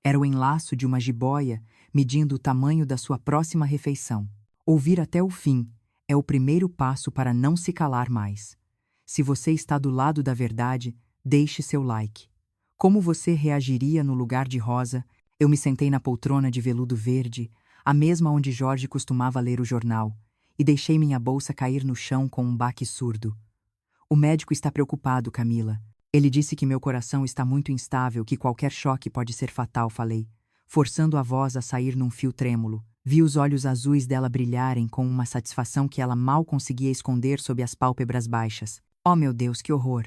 Era o enlaço de uma jiboia, medindo o tamanho da sua próxima refeição. Ouvir até o fim é o primeiro passo para não se calar mais. Se você está do lado da verdade, deixe seu like. Como você reagiria no lugar de Rosa? Eu me sentei na poltrona de veludo verde, a mesma onde Jorge costumava ler o jornal, e deixei minha bolsa cair no chão com um baque surdo. O médico está preocupado, Camila. Ele disse que meu coração está muito instável, que qualquer choque pode ser fatal, falei, forçando a voz a sair num fio trêmulo. Vi os olhos azuis dela brilharem com uma satisfação que ela mal conseguia esconder sob as pálpebras baixas. Oh, meu Deus, que horror!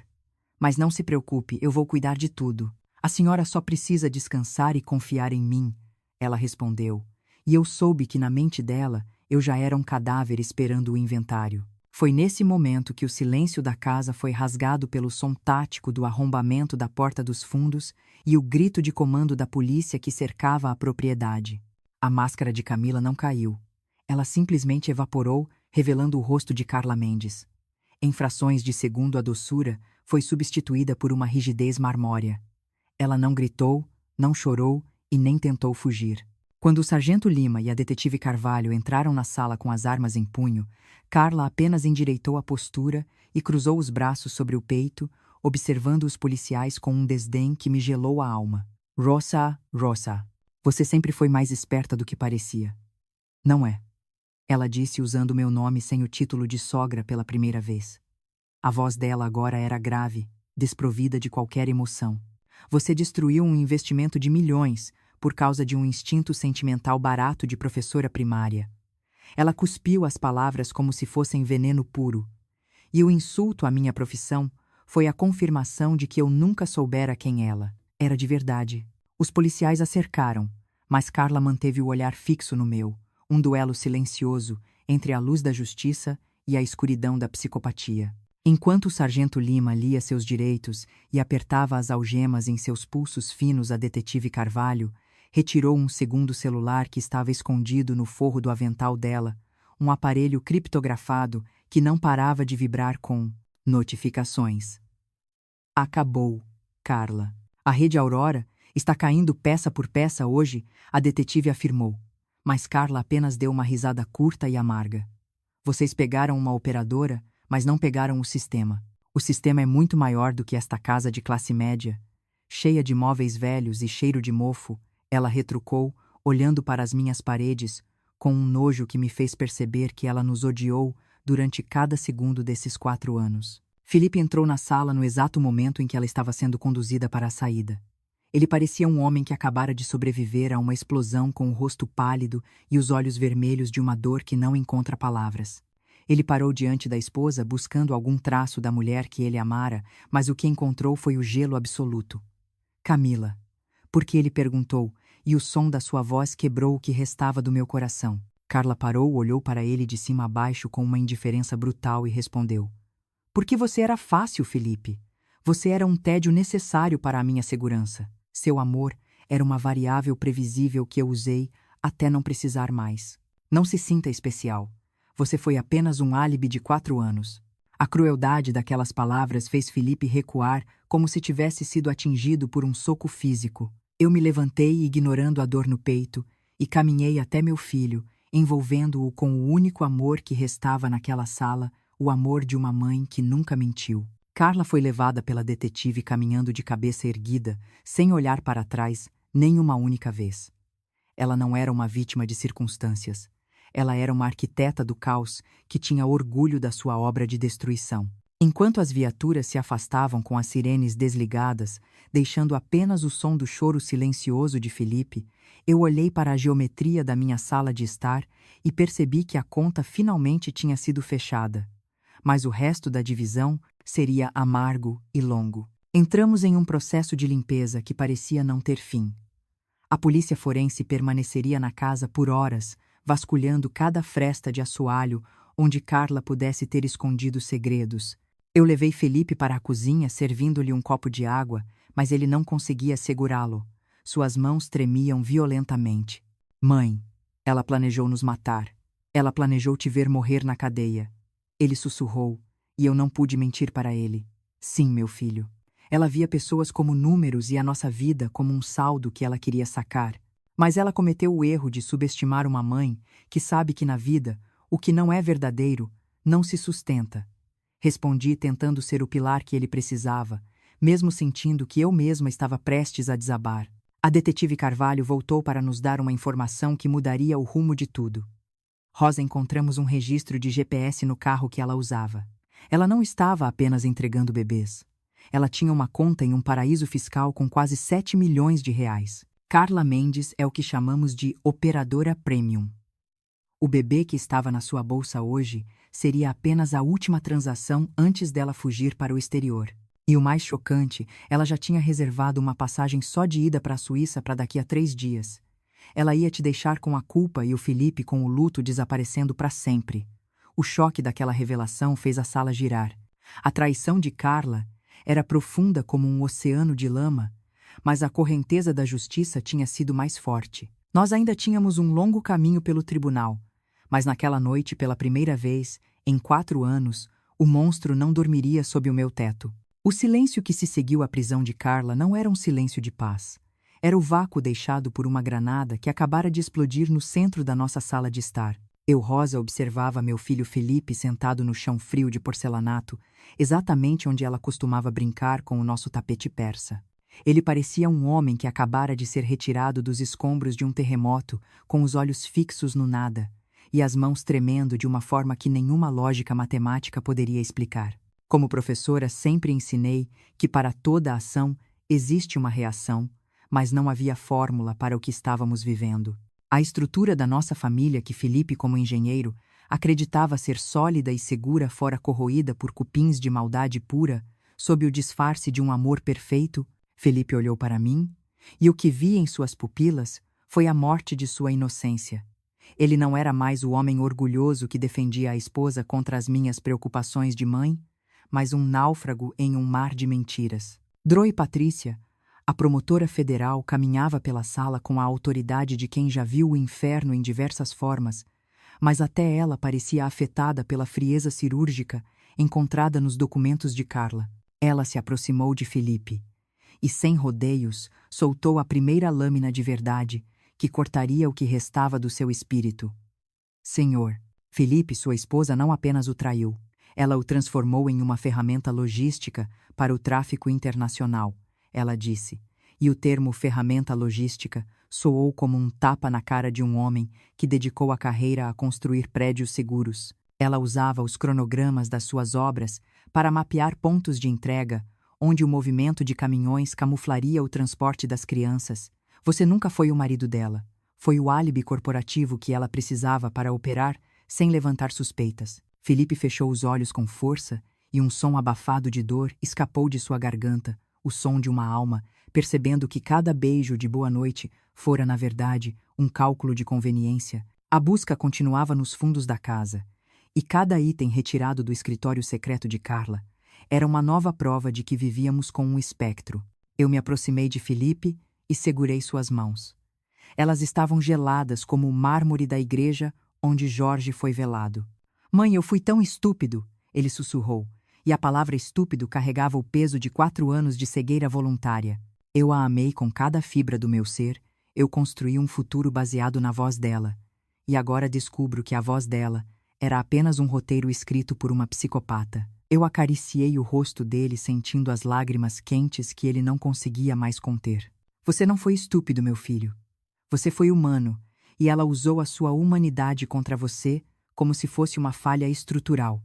Mas não se preocupe, eu vou cuidar de tudo. A senhora só precisa descansar e confiar em mim, ela respondeu. E eu soube que na mente dela eu já era um cadáver esperando o inventário. Foi nesse momento que o silêncio da casa foi rasgado pelo som tático do arrombamento da porta dos fundos e o grito de comando da polícia que cercava a propriedade. A máscara de Camila não caiu. Ela simplesmente evaporou, revelando o rosto de Carla Mendes. Em frações de segundo, a doçura foi substituída por uma rigidez marmórea. Ela não gritou, não chorou e nem tentou fugir. Quando o sargento Lima e a detetive Carvalho entraram na sala com as armas em punho, Carla apenas endireitou a postura e cruzou os braços sobre o peito, observando os policiais com um desdém que me gelou a alma. Rosa, Rosa, você sempre foi mais esperta do que parecia. Não é? Ela disse usando meu nome sem o título de sogra pela primeira vez. A voz dela agora era grave, desprovida de qualquer emoção. Você destruiu um investimento de milhões por causa de um instinto sentimental barato de professora primária. Ela cuspiu as palavras como se fossem veneno puro. E o insulto à minha profissão foi a confirmação de que eu nunca soubera quem ela era de verdade. Os policiais a cercaram, mas Carla manteve o olhar fixo no meu, um duelo silencioso entre a luz da justiça e a escuridão da psicopatia. Enquanto o sargento Lima lia seus direitos e apertava as algemas em seus pulsos finos, a detetive Carvalho retirou um segundo celular que estava escondido no forro do avental dela, um aparelho criptografado que não parava de vibrar com notificações. Acabou, Carla. A rede Aurora está caindo peça por peça hoje, a detetive afirmou. Mas Carla apenas deu uma risada curta e amarga. Vocês pegaram uma operadora, mas não pegaram o sistema. O sistema é muito maior do que esta casa de classe média. Cheia de móveis velhos e cheiro de mofo, ela retrucou, olhando para as minhas paredes, com um nojo que me fez perceber que ela nos odiou durante cada segundo desses 4 anos. Felipe entrou na sala no exato momento em que ela estava sendo conduzida para a saída. Ele parecia um homem que acabara de sobreviver a uma explosão, com o rosto pálido e os olhos vermelhos de uma dor que não encontra palavras. Ele parou diante da esposa buscando algum traço da mulher que ele amara, mas o que encontrou foi o gelo absoluto. Camila. Porque ele perguntou, e o som da sua voz quebrou o que restava do meu coração. Carla parou, olhou para ele de cima a baixo com uma indiferença brutal e respondeu. Porque você era fácil, Felipe. Você era um tédio necessário para a minha segurança. Seu amor era uma variável previsível que eu usei até não precisar mais. Não se sinta especial. Você foi apenas um álibi de 4 anos. A crueldade daquelas palavras fez Felipe recuar como se tivesse sido atingido por um soco físico. Eu me levantei, ignorando a dor no peito, e caminhei até meu filho, envolvendo-o com o único amor que restava naquela sala, o amor de uma mãe que nunca mentiu. Carla foi levada pela detetive caminhando de cabeça erguida, sem olhar para trás, nem uma única vez. Ela não era uma vítima de circunstâncias. Ela era uma arquiteta do caos que tinha orgulho da sua obra de destruição. Enquanto as viaturas se afastavam com as sirenes desligadas, deixando apenas o som do choro silencioso de Felipe, eu olhei para a geometria da minha sala de estar e percebi que a conta finalmente tinha sido fechada. Mas o resto da divisão seria amargo e longo. Entramos em um processo de limpeza que parecia não ter fim. A polícia forense permaneceria na casa por horas, vasculhando cada fresta de assoalho onde Carla pudesse ter escondido segredos. Eu levei Felipe para a cozinha, servindo-lhe um copo de água, mas ele não conseguia segurá-lo. Suas mãos tremiam violentamente. Mãe, ela planejou nos matar. Ela planejou te ver morrer na cadeia. Ele sussurrou, e eu não pude mentir para ele. Sim, meu filho. Ela via pessoas como números e a nossa vida como um saldo que ela queria sacar. Mas ela cometeu o erro de subestimar uma mãe que sabe que na vida, o que não é verdadeiro, não se sustenta. Respondi tentando ser o pilar que ele precisava, mesmo sentindo que eu mesma estava prestes a desabar. A detetive Carvalho voltou para nos dar uma informação que mudaria o rumo de tudo. Rosa, encontramos um registro de GPS no carro que ela usava. Ela não estava apenas entregando bebês. Ela tinha uma conta em um paraíso fiscal com quase 7 milhões de reais. Carla Mendes é o que chamamos de operadora premium. O bebê que estava na sua bolsa hoje seria apenas a última transação antes dela fugir para o exterior. E o mais chocante, ela já tinha reservado uma passagem só de ida para a Suíça para daqui a 3 dias. Ela ia te deixar com a culpa e o Felipe com o luto desaparecendo para sempre. O choque daquela revelação fez a sala girar. A traição de Carla era profunda como um oceano de lama, mas a correnteza da justiça tinha sido mais forte. Nós ainda tínhamos um longo caminho pelo tribunal, mas naquela noite, pela primeira vez, em 4 anos, o monstro não dormiria sob o meu teto. O silêncio que se seguiu à prisão de Carla não era um silêncio de paz. Era o vácuo deixado por uma granada que acabara de explodir no centro da nossa sala de estar. Eu, Rosa, observava meu filho Felipe sentado no chão frio de porcelanato, exatamente onde ela costumava brincar com o nosso tapete persa. Ele parecia um homem que acabara de ser retirado dos escombros de um terremoto, com os olhos fixos no nada, e as mãos tremendo de uma forma que nenhuma lógica matemática poderia explicar. Como professora, sempre ensinei que para toda ação existe uma reação, mas não havia fórmula para o que estávamos vivendo. A estrutura da nossa família, que Felipe, como engenheiro, Acreditava ser sólida e segura fora corroída por cupins de maldade pura, sob o disfarce de um amor perfeito. Felipe olhou para mim, e o que vi em suas pupilas foi a morte de sua inocência. Ele não era mais o homem orgulhoso que defendia a esposa contra as minhas preocupações de mãe, mas um náufrago em um mar de mentiras. Dro e Patrícia, a promotora federal, caminhava pela sala com a autoridade de quem já viu o inferno em diversas formas, mas até ela parecia afetada pela frieza cirúrgica encontrada nos documentos de Carla. Ela se aproximou de Felipe e, sem rodeios, soltou a primeira lâmina de verdade que cortaria o que restava do seu espírito. Senhor, Felipe, sua esposa, não apenas o traiu, ela o transformou em uma ferramenta logística para o tráfico internacional, ela disse, e o termo ferramenta logística soou como um tapa na cara de um homem que dedicou a carreira a construir prédios seguros. Ela usava os cronogramas das suas obras para mapear pontos de entrega, onde o movimento de caminhões camuflaria o transporte das crianças. Você nunca foi o marido dela. Foi o álibi corporativo que ela precisava para operar sem levantar suspeitas. Felipe fechou os olhos com força e um som abafado de dor escapou de sua garganta, o som de uma alma, percebendo que cada beijo de boa noite fora, na verdade, um cálculo de conveniência. A busca continuava nos fundos da casa, e cada item retirado do escritório secreto de Carla era uma nova prova de que vivíamos com um espectro. Eu me aproximei de Felipe e segurei suas mãos. Elas estavam geladas como o mármore da igreja onde Jorge foi velado. Mãe, eu fui tão estúpido, ele sussurrou, e a palavra estúpido carregava o peso de 4 anos de cegueira voluntária. Eu a amei com cada fibra do meu ser, eu construí um futuro baseado na voz dela. E agora descubro que a voz dela era apenas um roteiro escrito por uma psicopata. Eu acariciei o rosto dele, sentindo as lágrimas quentes que ele não conseguia mais conter. Você não foi estúpido, meu filho. Você foi humano, e ela usou a sua humanidade contra você como se fosse uma falha estrutural.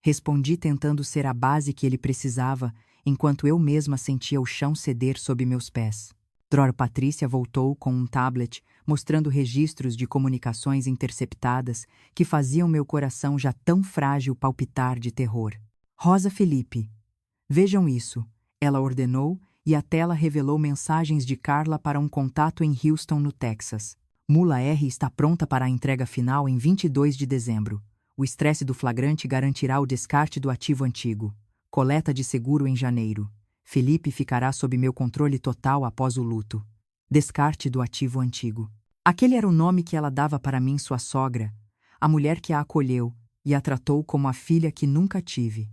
Respondi tentando ser a base que ele precisava, enquanto eu mesma sentia o chão ceder sob meus pés. Dror Patrícia voltou com um tablet, mostrando registros de comunicações interceptadas que faziam meu coração já tão frágil palpitar de terror. Rosa, Felipe. Vejam isso, ela ordenou, e a tela revelou mensagens de Carla para um contato em Houston, no Texas. Mula R está pronta para a entrega final em 22 de dezembro. O estresse do flagrante garantirá o descarte do ativo antigo. Coleta de seguro em janeiro. Felipe ficará sob meu controle total após o luto. Descarte do ativo antigo. Aquele era o nome que ela dava para mim, sua sogra, a mulher que a acolheu e a tratou como a filha que nunca tive.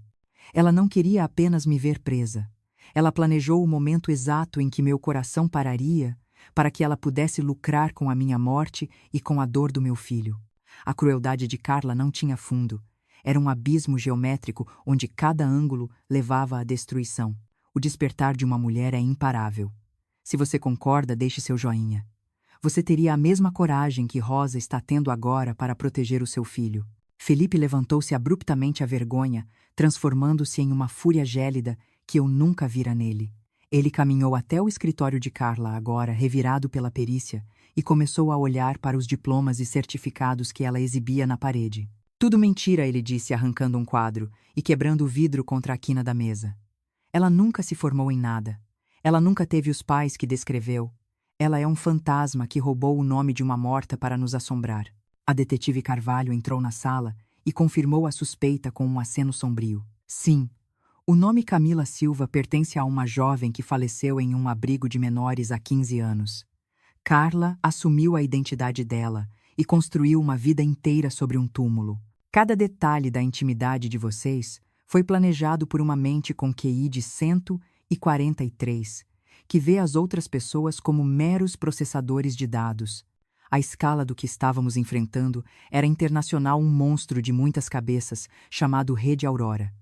Ela não queria apenas me ver presa. Ela planejou o momento exato em que meu coração pararia para que ela pudesse lucrar com a minha morte e com a dor do meu filho. A crueldade de Carla não tinha fundo. Era um abismo geométrico onde cada ângulo levava à destruição. O despertar de uma mulher é imparável. Se você concorda, deixe seu joinha. Você teria a mesma coragem que Rosa está tendo agora para proteger o seu filho. Felipe levantou-se abruptamente à vergonha, transformando-se em uma fúria gélida que eu nunca vira nele. Ele caminhou até o escritório de Carla, agora revirado pela perícia, e começou a olhar para os diplomas e certificados que ela exibia na parede. Tudo mentira, ele disse, arrancando um quadro e quebrando o vidro contra a quina da mesa. Ela nunca se formou em nada. Ela nunca teve os pais que descreveu. Ela é um fantasma que roubou o nome de uma morta para nos assombrar. A detetive Carvalho entrou na sala e confirmou a suspeita com um aceno sombrio. Sim, o nome Camila Silva pertence a uma jovem que faleceu em um abrigo de menores há 15 anos. Carla assumiu a identidade dela e construiu uma vida inteira sobre um túmulo. Cada detalhe da intimidade de vocês foi planejado por uma mente com QI de 143, que vê as outras pessoas como meros processadores de dados. A escala do que estávamos enfrentando era internacional, um monstro de muitas cabeças, chamado Rede Aurora.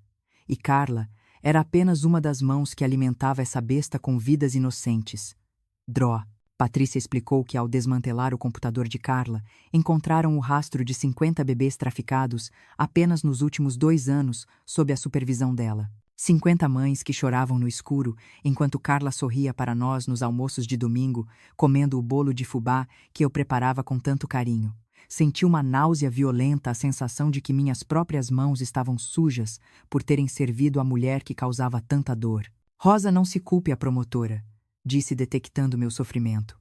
E Carla era apenas uma das mãos que alimentava essa besta com vidas inocentes. Dró. Patrícia explicou que, ao desmantelar o computador de Carla, encontraram o rastro de 50 bebês traficados apenas nos últimos 2 anos sob a supervisão dela. 50 mães que choravam no escuro enquanto Carla sorria para nós nos almoços de domingo, comendo o bolo de fubá que eu preparava com tanto carinho. Senti uma náusea violenta, a sensação de que minhas próprias mãos estavam sujas por terem servido a mulher que causava tanta dor. Rosa, não se culpe a promotora, disse detectando meu sofrimento.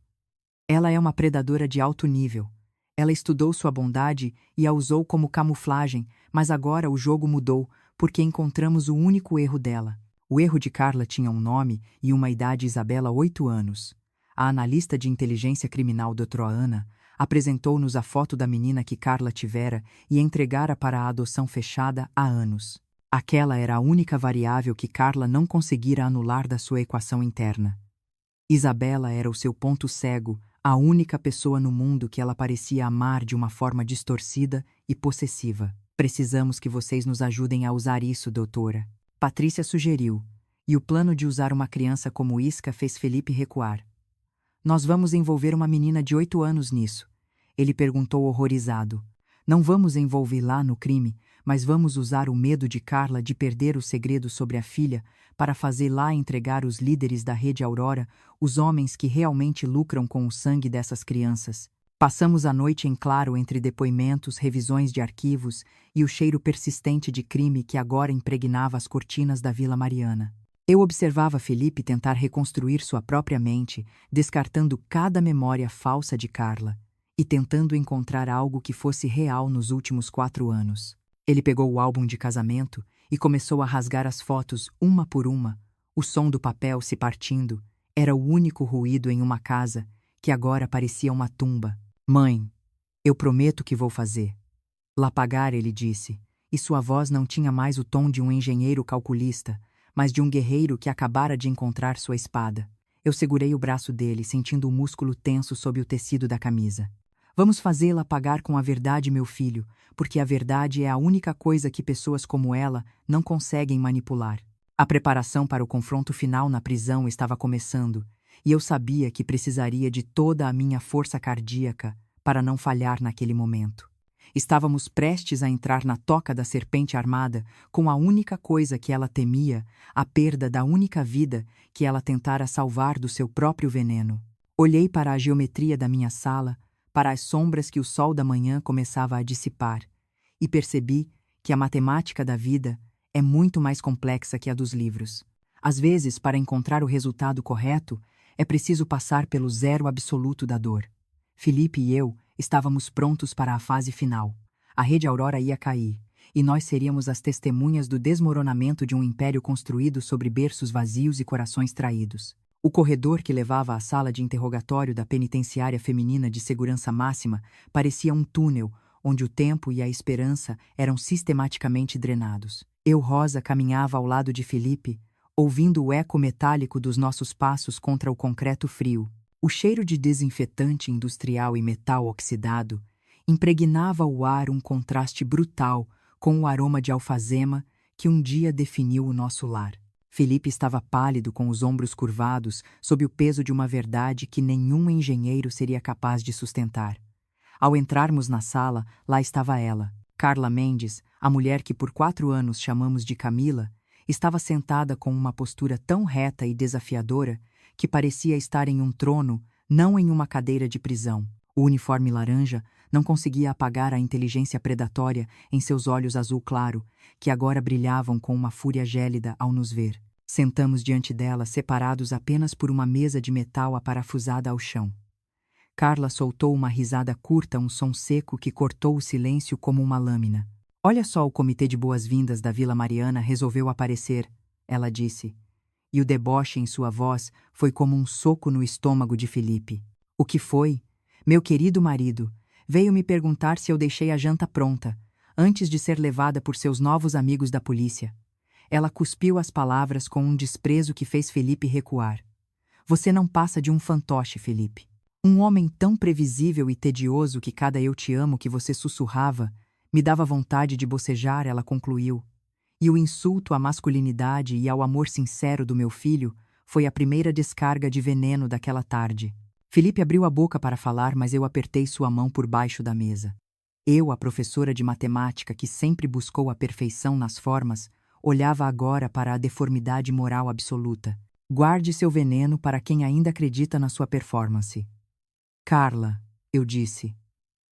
Ela é uma predadora de alto nível. Ela estudou sua bondade e a usou como camuflagem, mas agora o jogo mudou porque encontramos o único erro dela. O erro de Carla tinha um nome e uma idade: Isabela, 8 anos. A analista de inteligência criminal Dra. Ana apresentou-nos a foto da menina que Carla tivera e entregara para a adoção fechada há anos. Aquela era a única variável que Carla não conseguira anular da sua equação interna. Isabela era o seu ponto cego, a única pessoa no mundo que ela parecia amar de uma forma distorcida e possessiva. Precisamos que vocês nos ajudem a usar isso, doutora. Patrícia sugeriu, e o plano de usar uma criança como isca fez Felipe recuar. Nós vamos envolver uma menina de 8 anos nisso. Ele perguntou horrorizado. Não vamos envolvê-la no crime, mas vamos usar o medo de Carla de perder o segredo sobre a filha para fazê-la entregar os líderes da Rede Aurora, os homens que realmente lucram com o sangue dessas crianças. Passamos a noite em claro entre depoimentos, revisões de arquivos e o cheiro persistente de crime que agora impregnava as cortinas da Vila Mariana. Eu observava Felipe tentar reconstruir sua própria mente, descartando cada memória falsa de Carla e tentando encontrar algo que fosse real nos últimos 4 anos. Ele pegou o álbum de casamento e começou a rasgar as fotos uma por uma, o som do papel se partindo. Era o único ruído em uma casa que agora parecia uma tumba. Mãe, eu prometo que vou fazer. Lá pagar, ele disse, e sua voz não tinha mais o tom de um engenheiro calculista, mas de um guerreiro que acabara de encontrar sua espada. Eu segurei o braço dele, sentindo o músculo tenso sob o tecido da camisa. Vamos fazê-la pagar com a verdade, meu filho, porque a verdade é a única coisa que pessoas como ela não conseguem manipular. A preparação para o confronto final na prisão estava começando, e eu sabia que precisaria de toda a minha força cardíaca para não falhar naquele momento. Estávamos prestes a entrar na toca da serpente armada, com a única coisa que ela temia, a perda da única vida que ela tentara salvar do seu próprio veneno. Olhei para a geometria da minha sala, para as sombras que o sol da manhã começava a dissipar, e percebi que a matemática da vida é muito mais complexa que a dos livros. Às vezes, para encontrar o resultado correto, é preciso passar pelo zero absoluto da dor. Felipe e eu estávamos prontos para a fase final. A Rede Aurora ia cair, e nós seríamos as testemunhas do desmoronamento de um império construído sobre berços vazios e corações traídos. O corredor que levava à sala de interrogatório da penitenciária feminina de segurança máxima parecia um túnel onde o tempo e a esperança eram sistematicamente drenados. Eu, Rosa, caminhava ao lado de Felipe, ouvindo o eco metálico dos nossos passos contra o concreto frio. O cheiro de desinfetante industrial e metal oxidado impregnava o ar, um contraste brutal com o aroma de alfazema que um dia definiu o nosso lar. Felipe estava pálido, com os ombros curvados, sob o peso de uma verdade que nenhum engenheiro seria capaz de sustentar. Ao entrarmos na sala, lá estava ela. Carla Mendes, a mulher que por 4 anos chamamos de Camila, estava sentada com uma postura tão reta e desafiadora que parecia estar em um trono, não em uma cadeira de prisão. O uniforme laranja não conseguia apagar a inteligência predatória em seus olhos azul claro, que agora brilhavam com uma fúria gélida ao nos ver. Sentamos diante dela, separados apenas por uma mesa de metal aparafusada ao chão. Carla soltou uma risada curta, um som seco que cortou o silêncio como uma lâmina. Olha só, o comitê de boas-vindas da Vila Mariana resolveu aparecer, ela disse. E o deboche em sua voz foi como um soco no estômago de Felipe. O que foi? Meu querido marido veio me perguntar se eu deixei a janta pronta, antes de ser levada por seus novos amigos da polícia. Ela cuspiu as palavras com um desprezo que fez Felipe recuar. Você não passa de um fantoche, Felipe. Um homem tão previsível e tedioso que cada eu te amo que você sussurrava, me dava vontade de bocejar, ela concluiu. E o insulto à masculinidade e ao amor sincero do meu filho foi a primeira descarga de veneno daquela tarde. Felipe abriu a boca para falar, mas eu apertei sua mão por baixo da mesa. Eu, a professora de matemática que sempre buscou a perfeição nas formas, olhava agora para a deformidade moral absoluta. Guarde seu veneno para quem ainda acredita na sua performance. Carla, eu disse.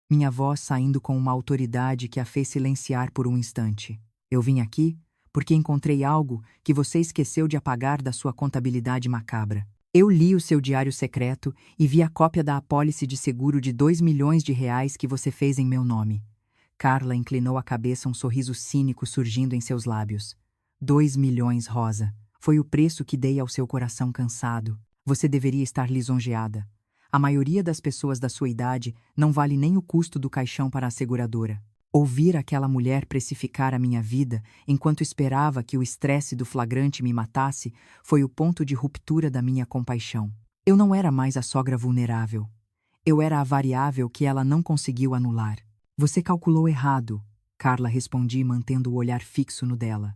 minha voz saindo com uma autoridade que a fez silenciar por um instante. Eu vim aqui porque encontrei algo que você esqueceu de apagar da sua contabilidade macabra. Eu li o seu diário secreto e vi a cópia da apólice de seguro de 2 milhões de reais que você fez em meu nome. Carla inclinou a cabeça, um sorriso cínico surgindo em seus lábios. 2 milhões, Rosa. Foi o preço que dei ao seu coração cansado. Você deveria estar lisonjeada. A maioria das pessoas da sua idade não vale nem o custo do caixão para a seguradora. Ouvir aquela mulher precificar a minha vida enquanto esperava que o estresse do flagrante me matasse foi o ponto de ruptura da minha compaixão. Eu não era mais a sogra vulnerável. Eu era a variável que ela não conseguiu anular. Você calculou errado, Carla respondi, mantendo o olhar fixo no dela.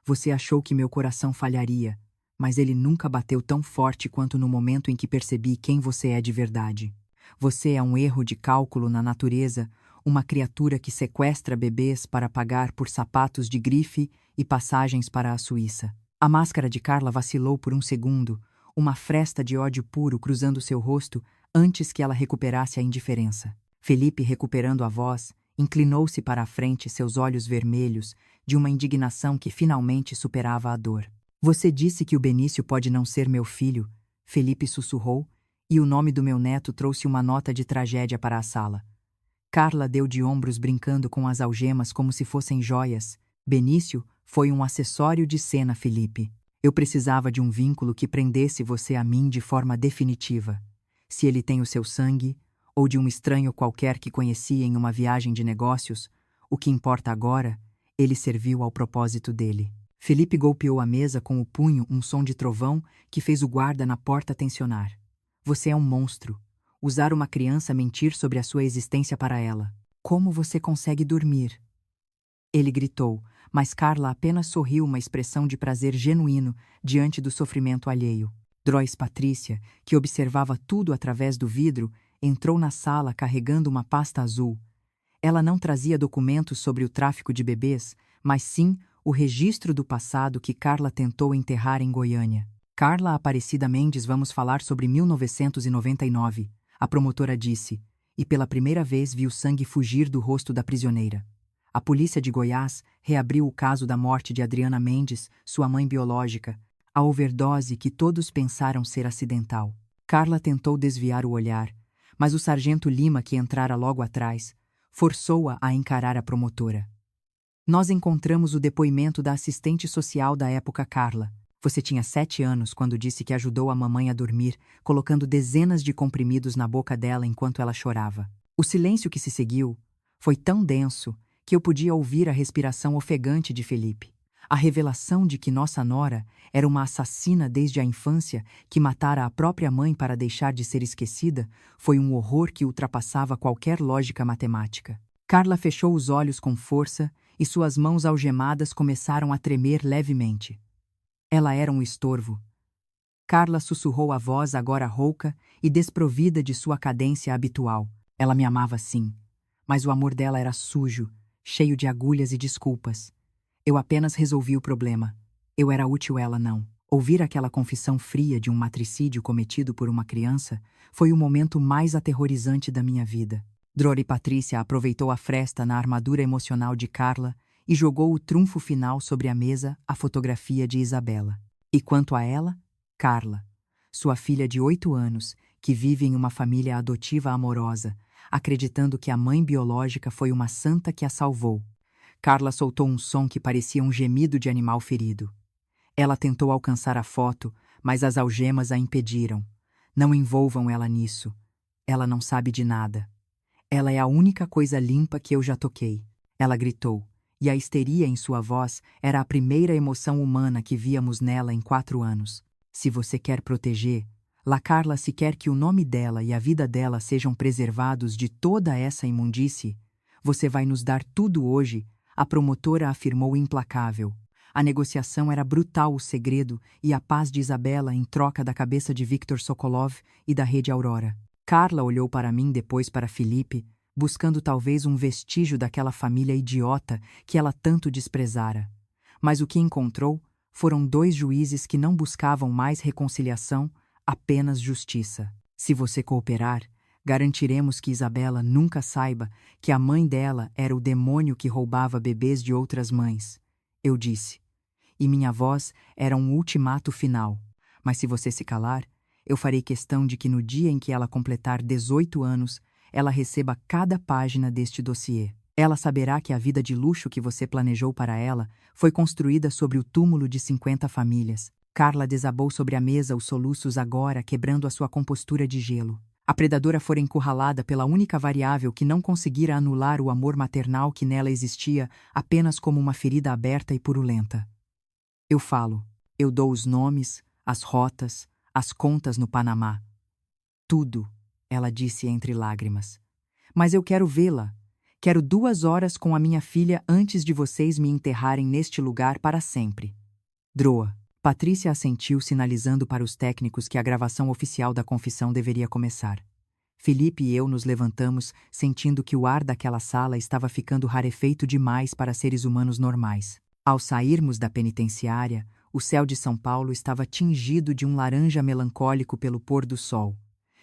Você achou que meu coração falharia, mas ele nunca bateu tão forte quanto no momento em que percebi quem você é de verdade. Você é um erro de cálculo na natureza, uma criatura que sequestra bebês para pagar por sapatos de grife e passagens para a Suíça. A máscara de Carla vacilou por um segundo, uma fresta de ódio puro cruzando seu rosto antes que ela recuperasse a indiferença. Felipe, recuperando a voz, inclinou-se para a frente, seus olhos vermelhos, de uma indignação que finalmente superava a dor. Você disse que o Benício pode não ser meu filho, Felipe sussurrou, e o nome do meu neto trouxe uma nota de tragédia para a sala. Carla deu de ombros, brincando com as algemas como se fossem joias. Benício foi um acessório de cena, Felipe. Eu precisava de um vínculo que prendesse você a mim de forma definitiva. Se ele tem o seu sangue, ou de um estranho qualquer que conheci em uma viagem de negócios, o que importa agora, ele serviu ao propósito dele. Felipe golpeou a mesa com o punho, um som de trovão que fez o guarda na porta tensionar. Você é um monstro. Usar uma criança mentir sobre a sua existência para ela. Como você consegue dormir? Ele gritou, mas Carla apenas sorriu, uma expressão de prazer genuíno diante do sofrimento alheio. Drois Patrícia, que observava tudo através do vidro, entrou na sala carregando uma pasta azul. Ela não trazia documentos sobre o tráfico de bebês, mas sim o registro do passado que Carla tentou enterrar em Goiânia. Carla Aparecida Mendes, vamos falar sobre 1999, a promotora disse, e pela primeira vez viu sangue fugir do rosto da prisioneira. A polícia de Goiás reabriu o caso da morte de Adriana Mendes, sua mãe biológica, a overdose que todos pensaram ser acidental. Carla tentou desviar o olhar, mas o sargento Lima, que entrara logo atrás, forçou-a a encarar a promotora. Nós encontramos o depoimento da assistente social da época, Carla. Você tinha 7 anos quando disse que ajudou a mamãe a dormir, colocando dezenas de comprimidos na boca dela enquanto ela chorava. O silêncio que se seguiu foi tão denso que eu podia ouvir a respiração ofegante de Felipe. A revelação de que nossa nora era uma assassina desde a infância, que matara a própria mãe para deixar de ser esquecida, foi um horror que ultrapassava qualquer lógica matemática. Carla fechou os olhos com força e suas mãos algemadas começaram a tremer levemente. Ela era um estorvo. Carla sussurrou, a voz agora rouca e desprovida de sua cadência habitual. Ela me amava sim, mas o amor dela era sujo, cheio de agulhas e desculpas. Eu apenas resolvi o problema. Eu era útil, ela não. Ouvir aquela confissão fria de um matricídio cometido por uma criança foi o momento mais aterrorizante da minha vida. Drori Patrícia aproveitou a fresta na armadura emocional de Carla e jogou o trunfo final sobre a mesa, a fotografia de Isabela. E quanto a ela? Carla, sua filha de 8 anos, que vive em uma família adotiva amorosa, acreditando que a mãe biológica foi uma santa que a salvou. Carla soltou um som que parecia um gemido de animal ferido. Ela tentou alcançar a foto, mas as algemas a impediram. Não envolvam ela nisso. Ela não sabe de nada. Ela é a única coisa limpa que eu já toquei. Ela gritou, e a histeria em sua voz era a primeira emoção humana que víamos nela em 4 anos. Se você quer proteger, La Carla, se quer que o nome dela e a vida dela sejam preservados de toda essa imundície, você vai nos dar tudo hoje, a promotora afirmou implacável. A negociação era brutal, o segredo e a paz de Isabela em troca da cabeça de Victor Sokolov e da Rede Aurora. Carla olhou para mim, depois para Felipe, buscando talvez um vestígio daquela família idiota que ela tanto desprezara. Mas o que encontrou foram 2 juízes que não buscavam mais reconciliação, apenas justiça. Se você cooperar, Garantiremos que Isabela nunca saiba que a mãe dela era o demônio que roubava bebês de outras mães. Eu disse. E minha voz era um ultimato final. Mas se você se calar, eu farei questão de que no dia em que ela completar 18 anos, ela receba cada página deste dossiê. Ela saberá que a vida de luxo que você planejou para ela foi construída sobre o túmulo de 50 famílias. Carla desabou sobre a mesa os soluços agora, quebrando a sua compostura de gelo. A predadora fora encurralada pela única variável que não conseguira anular o amor maternal que nela existia apenas como uma ferida aberta e purulenta. Eu falo, eu dou os nomes, as rotas, as contas no Panamá. Tudo, ela disse entre lágrimas. Mas eu quero vê-la. Quero 2 horas com a minha filha antes de vocês me enterrarem neste lugar para sempre. Droa. Patrícia assentiu, sinalizando para os técnicos que a gravação oficial da confissão deveria começar. Felipe e eu nos levantamos, sentindo que o ar daquela sala estava ficando rarefeito demais para seres humanos normais. Ao sairmos da penitenciária, o céu de São Paulo estava tingido de um laranja melancólico pelo pôr do sol.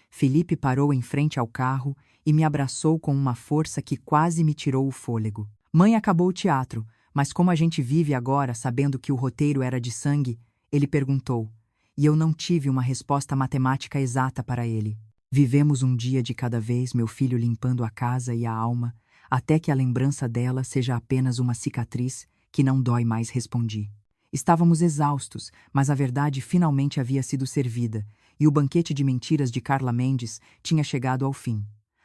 Felipe parou em frente ao carro e me abraçou com uma força que quase me tirou o fôlego. Mãe, acabou o teatro, mas como a gente vive agora sabendo que o roteiro era de sangue, ele perguntou, e eu não tive uma resposta matemática exata para ele. Vivemos um dia de cada vez, meu filho, limpando a casa e a alma, até que a lembrança dela seja apenas uma cicatriz que não dói mais, respondi. Estávamos exaustos, mas a verdade finalmente havia sido servida, e o banquete de mentiras de Carla Mendes tinha chegado ao fim.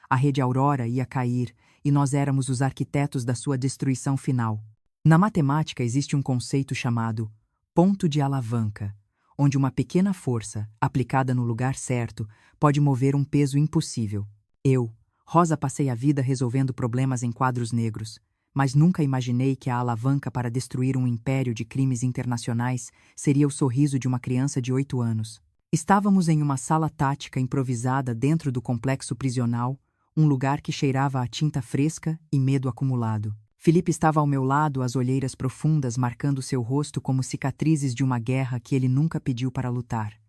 A Rede Aurora ia cair, e nós éramos os arquitetos da sua destruição final. Na matemática existe um conceito chamado ponto de alavanca, onde uma pequena força, aplicada no lugar certo, pode mover um peso impossível. Eu, Rosa, passei a vida resolvendo problemas em quadros negros, mas nunca imaginei que a alavanca para destruir um império de crimes internacionais seria o sorriso de uma criança de 8 anos. Estávamos em uma sala tática improvisada dentro do complexo prisional, um lugar que cheirava a tinta fresca e medo acumulado. Felipe estava ao meu lado, as olheiras profundas marcando seu rosto como cicatrizes de uma guerra que ele nunca pediu para lutar.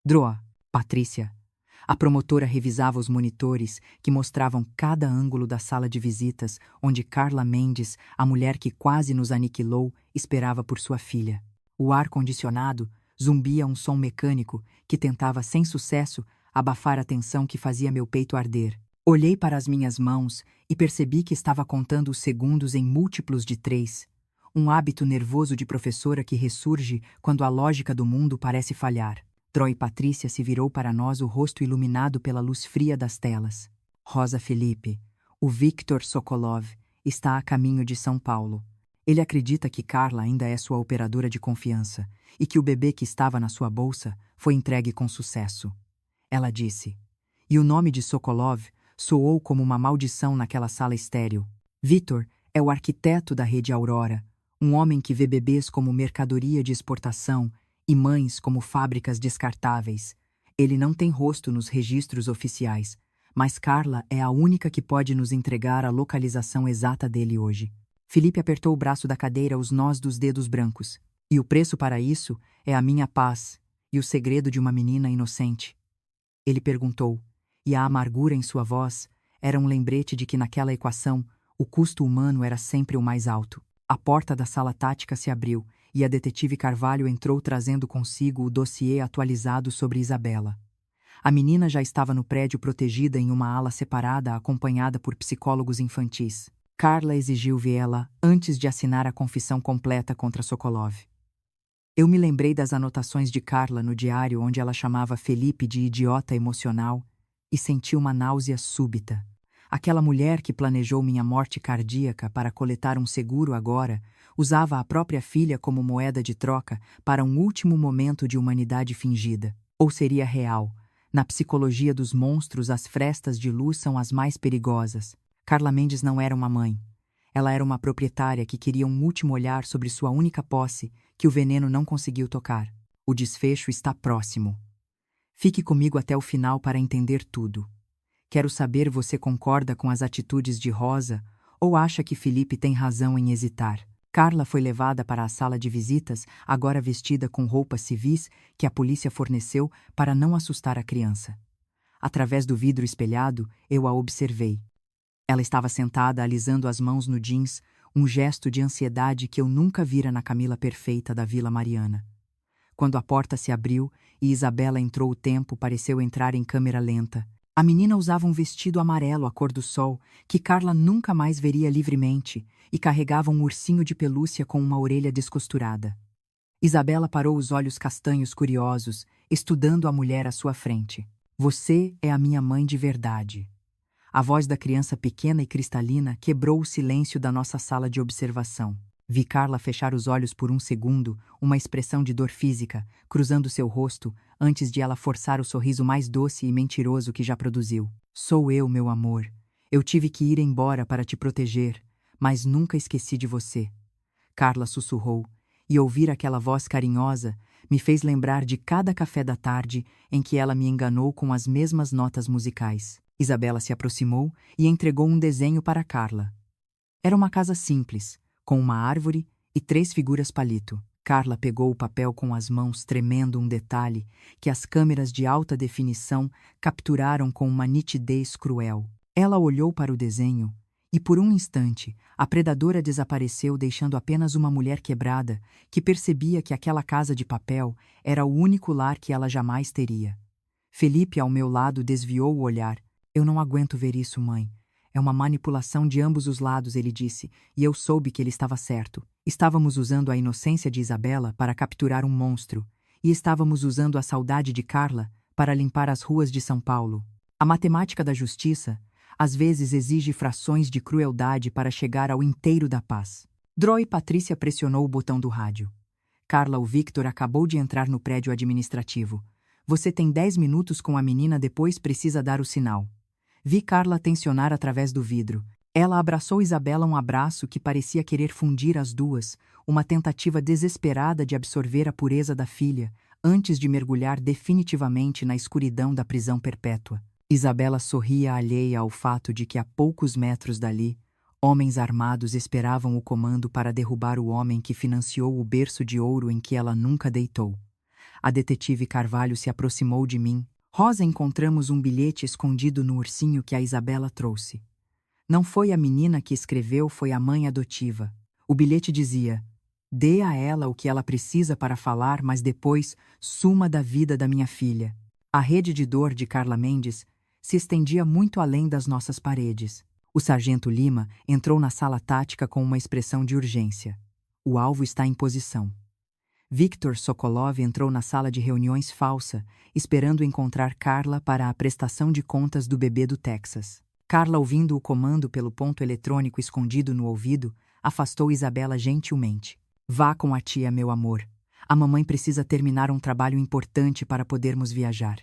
Droa, Patrícia. A promotora revisava os monitores que mostravam cada ângulo da sala de visitas onde Carla Mendes, a mulher que quase nos aniquilou, esperava por sua filha. O ar-condicionado zumbia um som mecânico que tentava, sem sucesso, abafar a tensão que fazia meu peito arder. Olhei para as minhas mãos e percebi que estava contando os segundos em múltiplos de 3, um hábito nervoso de professora que ressurge quando a lógica do mundo parece falhar. Troy Patrícia se virou para nós, o rosto iluminado pela luz fria das telas. Rosa, Felipe, o Victor Sokolov está a caminho de São Paulo. Ele acredita que Carla ainda é sua operadora de confiança e que o bebê que estava na sua bolsa foi entregue com sucesso. Ela disse. E o nome de Sokolov soou como uma maldição naquela sala estéril. Victor é o arquiteto da Rede Aurora, um homem que vê bebês como mercadoria de exportação e mães como fábricas descartáveis. Ele não tem rosto nos registros oficiais, mas Carla é a única que pode nos entregar a localização exata dele hoje. Felipe apertou o braço da cadeira, os nós dos dedos brancos. E o preço para isso é a minha paz e o segredo de uma menina inocente. Ele perguntou, e a amargura em sua voz era um lembrete de que naquela equação o custo humano era sempre o mais alto. A porta da sala tática se abriu e a detetive Carvalho entrou trazendo consigo o dossiê atualizado sobre Isabela. A menina já estava no prédio protegida em uma ala separada, acompanhada por psicólogos infantis. Carla exigiu vê-la antes de assinar a confissão completa contra Sokolov. Eu me lembrei das anotações de Carla no diário onde ela chamava Felipe de idiota emocional e senti uma náusea súbita. Aquela mulher que planejou minha morte cardíaca para coletar um seguro agora usava a própria filha como moeda de troca para um último momento de humanidade fingida. Ou seria real? Na psicologia dos monstros, as frestas de luz são as mais perigosas. Carla Mendes não era uma mãe. Ela era uma proprietária que queria um último olhar sobre sua única posse que o veneno não conseguiu tocar. O desfecho está próximo. Fique comigo até o final para entender tudo. Quero saber, você concorda com as atitudes de Rosa ou acha que Felipe tem razão em hesitar? Carla foi levada para a sala de visitas, agora vestida com roupas civis que a polícia forneceu para não assustar a criança. Através do vidro espelhado, eu a observei. Ela estava sentada alisando as mãos no jeans, um gesto de ansiedade que eu nunca vira na Camila perfeita da Vila Mariana. Quando a porta se abriu e Isabela entrou, o tempo pareceu entrar em câmera lenta. A menina usava um vestido amarelo à cor do sol, que Carla nunca mais veria livremente, e carregava um ursinho de pelúcia com uma orelha descosturada. Isabela parou os olhos castanhos curiosos, estudando a mulher à sua frente. Você é a minha mãe de verdade. A voz da criança pequena e cristalina quebrou o silêncio da nossa sala de observação. Vi Carla fechar os olhos por um segundo, uma expressão de dor física, cruzando seu rosto, antes de ela forçar o sorriso mais doce e mentiroso que já produziu. Sou eu, meu amor. Eu tive que ir embora para te proteger, mas nunca esqueci de você. Carla sussurrou, e ouvir aquela voz carinhosa me fez lembrar de cada café da tarde em que ela me enganou com as mesmas notas musicais. Isabela se aproximou e entregou um desenho para Carla. Era uma casa simples, com uma árvore e 3 figuras palito. Carla pegou o papel com as mãos, tremendo um detalhe que as câmeras de alta definição capturaram com uma nitidez cruel. Ela olhou para o desenho e, por um instante, a predadora desapareceu, deixando apenas uma mulher quebrada que percebia que aquela casa de papel era o único lar que ela jamais teria. Felipe, ao meu lado, desviou o olhar. Eu não aguento ver isso, mãe. É uma manipulação de ambos os lados, ele disse, e eu soube que ele estava certo. Estávamos usando a inocência de Isabela para capturar um monstro, e estávamos usando a saudade de Carla para limpar as ruas de São Paulo. A matemática da justiça, às vezes, exige frações de crueldade para chegar ao inteiro da paz. Droy Patrícia pressionou o botão do rádio. Carla, o Victor acabou de entrar no prédio administrativo. Você tem 10 minutos com a menina, depois precisa dar o sinal. Vi Carla tensionar através do vidro. Ela abraçou Isabela, um abraço que parecia querer fundir as duas, uma tentativa desesperada de absorver a pureza da filha, antes de mergulhar definitivamente na escuridão da prisão perpétua. Isabela sorria alheia ao fato de que a poucos metros dali, homens armados esperavam o comando para derrubar o homem que financiou o berço de ouro em que ela nunca deitou. A detetive Carvalho se aproximou de mim. Rosa, encontramos um bilhete escondido no ursinho que a Isabela trouxe. Não foi a menina que escreveu, foi a mãe adotiva. O bilhete dizia: dê a ela o que ela precisa para falar, mas depois suma da vida da minha filha. A rede de dor de Carla Mendes se estendia muito além das nossas paredes. O sargento Lima entrou na sala tática com uma expressão de urgência. O alvo está em posição. Victor Sokolov entrou na sala de reuniões falsa, esperando encontrar Carla para a prestação de contas do bebê do Texas. Carla, ouvindo o comando pelo ponto eletrônico escondido no ouvido, afastou Isabela gentilmente. Vá com a tia, meu amor. A mamãe precisa terminar um trabalho importante para podermos viajar.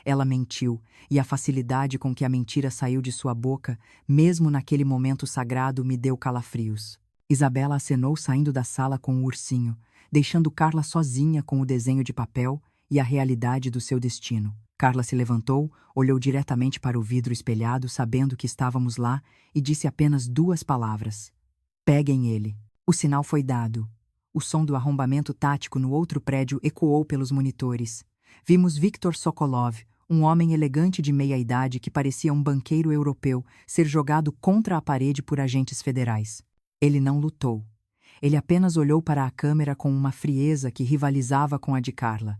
Ela mentiu, e a facilidade com que a mentira saiu de sua boca, mesmo naquele momento sagrado, me deu calafrios. Isabela acenou saindo da sala com o ursinho, deixando Carla sozinha com o desenho de papel e a realidade do seu destino. Carla se levantou, olhou diretamente para o vidro espelhado, sabendo que estávamos lá, e disse apenas 2 palavras. Peguem ele. O sinal foi dado. O som do arrombamento tático no outro prédio ecoou pelos monitores. Vimos Victor Sokolov, um homem elegante de meia-idade que parecia um banqueiro europeu, ser jogado contra a parede por agentes federais. Ele não lutou. Ele apenas olhou para a câmera com uma frieza que rivalizava com a de Carla.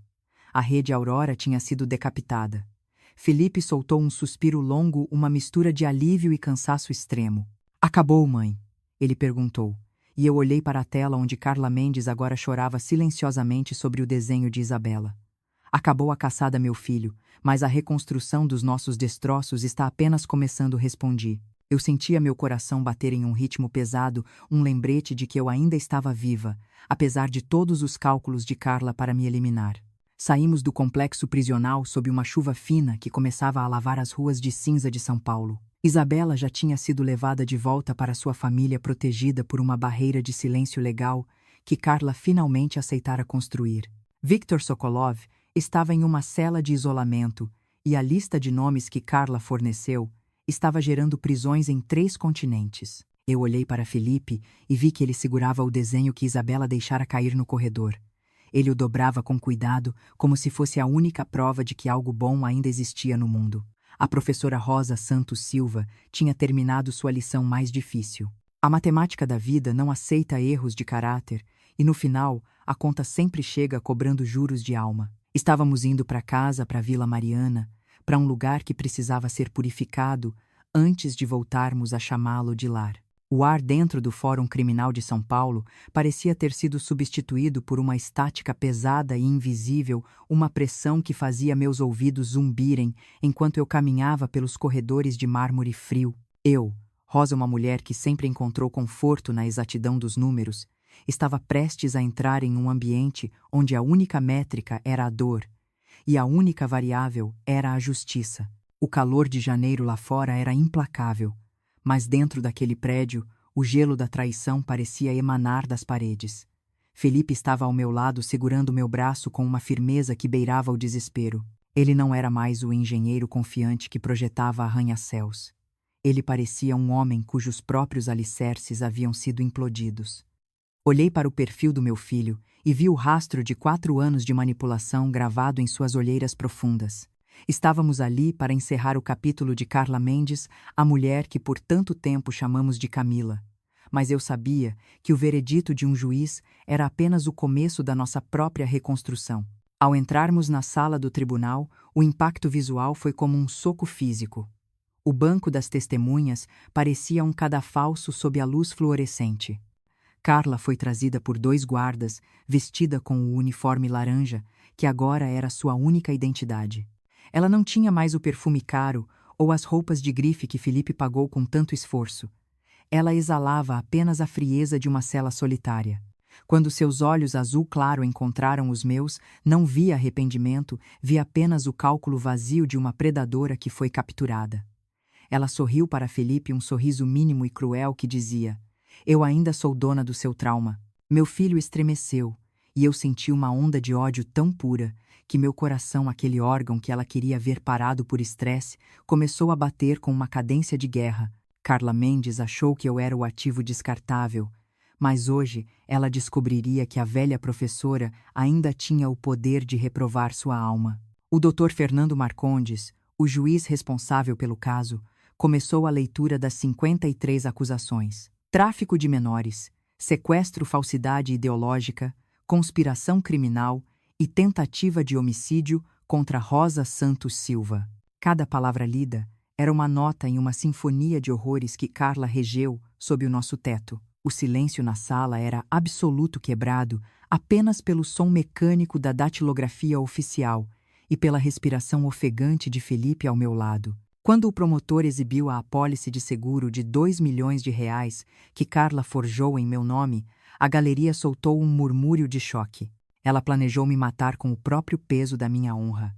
A rede Aurora tinha sido decapitada. Felipe soltou um suspiro longo, uma mistura de alívio e cansaço extremo. Acabou, mãe? Ele perguntou, e eu olhei para a tela onde Carla Mendes agora chorava silenciosamente sobre o desenho de Isabela. Acabou a caçada, meu filho, mas a reconstrução dos nossos destroços está apenas começando, respondi. Eu sentia meu coração bater em um ritmo pesado, um lembrete de que eu ainda estava viva, apesar de todos os cálculos de Carla para me eliminar. Saímos do complexo prisional sob uma chuva fina que começava a lavar as ruas de cinza de São Paulo. Isabela já tinha sido levada de volta para sua família, protegida por uma barreira de silêncio legal que Carla finalmente aceitara construir. Victor Sokolov estava em uma cela de isolamento e a lista de nomes que Carla forneceu estava gerando prisões em 3 continentes. Eu olhei para Felipe e vi que ele segurava o desenho que Isabela deixara cair no corredor. Ele o dobrava com cuidado, como se fosse a única prova de que algo bom ainda existia no mundo. A professora Rosa Santos Silva tinha terminado sua lição mais difícil. A matemática da vida não aceita erros de caráter e, no final, a conta sempre chega cobrando juros de alma. Estávamos indo para casa, para Vila Mariana, para um lugar que precisava ser purificado antes de voltarmos a chamá-lo de lar. O ar dentro do Fórum Criminal de São Paulo parecia ter sido substituído por uma estática pesada e invisível, uma pressão que fazia meus ouvidos zumbirem enquanto eu caminhava pelos corredores de mármore frio. Eu, Rosa, uma mulher que sempre encontrou conforto na exatidão dos números, estava prestes a entrar em um ambiente onde a única métrica era a dor e a única variável era a justiça. O calor de janeiro lá fora era implacável, mas dentro daquele prédio, o gelo da traição parecia emanar das paredes. Felipe estava ao meu lado segurando meu braço com uma firmeza que beirava o desespero. Ele não era mais o engenheiro confiante que projetava arranha-céus. Ele parecia um homem cujos próprios alicerces haviam sido implodidos. Olhei para o perfil do meu filho e vi o rastro de 4 anos de manipulação gravado em suas olheiras profundas. Estávamos ali para encerrar o capítulo de Carla Mendes, a mulher que por tanto tempo chamamos de Camila. Mas eu sabia que o veredito de um juiz era apenas o começo da nossa própria reconstrução. Ao entrarmos na sala do tribunal, o impacto visual foi como um soco físico. O banco das testemunhas parecia um cadafalso sob a luz fluorescente. Carla foi trazida por 2 guardas, vestida com o uniforme laranja, que agora era sua única identidade. Ela não tinha mais o perfume caro ou as roupas de grife que Felipe pagou com tanto esforço. Ela exalava apenas a frieza de uma cela solitária. Quando seus olhos azul claro encontraram os meus, não vi arrependimento, vi apenas o cálculo vazio de uma predadora que foi capturada. Ela sorriu para Felipe um sorriso mínimo e cruel que dizia: "Eu ainda sou dona do seu trauma." Meu filho estremeceu, e eu senti uma onda de ódio tão pura que meu coração, aquele órgão que ela queria ver parado por estresse, começou a bater com uma cadência de guerra. Carla Mendes achou que eu era o ativo descartável, mas hoje ela descobriria que a velha professora ainda tinha o poder de reprovar sua alma. O Dr. Fernando Marcondes, o juiz responsável pelo caso, começou a leitura das 53 acusações: tráfico de menores, sequestro, falsidade ideológica, conspiração criminal e tentativa de homicídio contra Rosa Santos Silva. Cada palavra lida era uma nota em uma sinfonia de horrores que Carla regeu sob o nosso teto. O silêncio na sala era absoluto, quebrado apenas pelo som mecânico da datilografia oficial e pela respiração ofegante de Felipe ao meu lado. Quando o promotor exibiu a apólice de seguro de R$2 milhões que Carla forjou em meu nome, a galeria soltou um murmúrio de choque. Ela planejou me matar com o próprio peso da minha honra,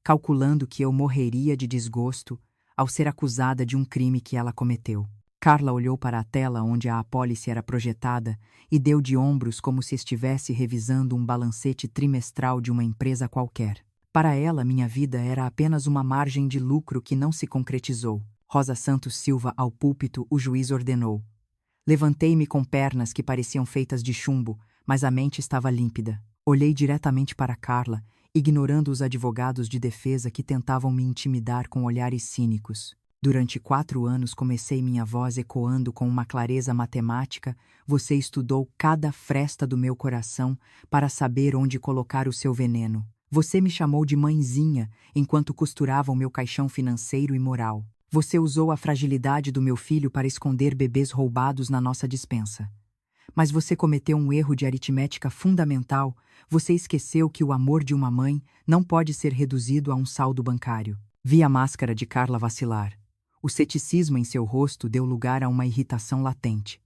calculando que eu morreria de desgosto ao ser acusada de um crime que ela cometeu. Carla olhou para a tela onde a apólice era projetada e deu de ombros como se estivesse revisando um balancete trimestral de uma empresa qualquer. Para ela, minha vida era apenas uma margem de lucro que não se concretizou. Rosa Santos Silva, ao púlpito, o juiz ordenou. Levantei-me com pernas que pareciam feitas de chumbo, mas a mente estava límpida. Olhei diretamente para Carla, ignorando os advogados de defesa que tentavam me intimidar com olhares cínicos. Durante 4 anos comecei minha voz ecoando com uma clareza matemática. Você estudou cada fresta do meu coração para saber onde colocar o seu veneno. Você me chamou de mãezinha enquanto costurava o meu caixão financeiro e moral. Você usou a fragilidade do meu filho para esconder bebês roubados na nossa despensa. Mas você cometeu um erro de aritmética fundamental. Você esqueceu que o amor de uma mãe não pode ser reduzido a um saldo bancário. Vi a máscara de Carla vacilar. O ceticismo em seu rosto deu lugar a uma irritação latente.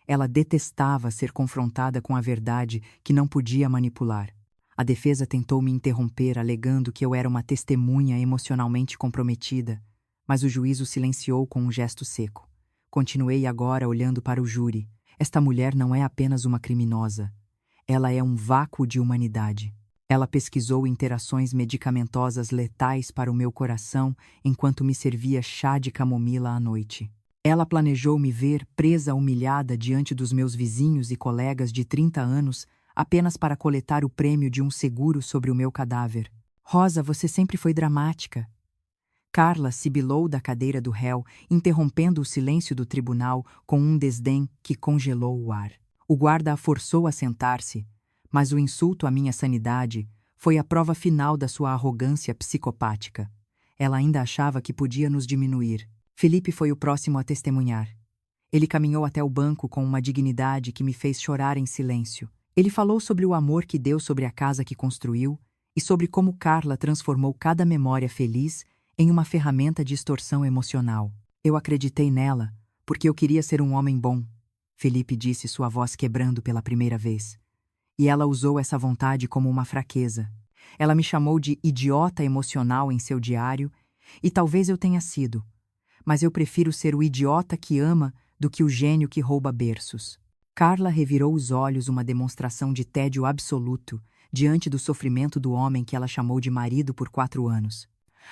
Ela detestava ser confrontada com a verdade que não podia manipular. A defesa tentou me interromper, alegando que eu era uma testemunha emocionalmente comprometida, mas o juiz o silenciou com um gesto seco. Continuei agora olhando para o júri. Esta mulher não é apenas uma criminosa. Ela é um vácuo de humanidade. Ela pesquisou interações medicamentosas letais para o meu coração enquanto me servia chá de camomila à noite. Ela planejou me ver presa humilhada diante dos meus vizinhos e colegas de 30 anos apenas para coletar o prêmio de um seguro sobre o meu cadáver. Rosa, você sempre foi dramática. Carla sibilou da cadeira do réu, interrompendo o silêncio do tribunal com um desdém que congelou o ar. O guarda a forçou a sentar-se, mas o insulto à minha sanidade foi a prova final da sua arrogância psicopática. Ela ainda achava que podia nos diminuir. Felipe foi o próximo a testemunhar. Ele caminhou até o banco com uma dignidade que me fez chorar em silêncio. Ele falou sobre o amor que deu sobre a casa que construiu e sobre como Carla transformou cada memória feliz em uma ferramenta de extorsão emocional. Eu acreditei nela, porque eu queria ser um homem bom, Felipe disse, sua voz quebrando pela primeira vez. E ela usou essa vontade como uma fraqueza. Ela me chamou de idiota emocional em seu diário, e talvez eu tenha sido. Mas eu prefiro ser o idiota que ama do que o gênio que rouba berços. Carla revirou os olhos, uma demonstração de tédio absoluto diante do sofrimento do homem que ela chamou de marido por 4 anos.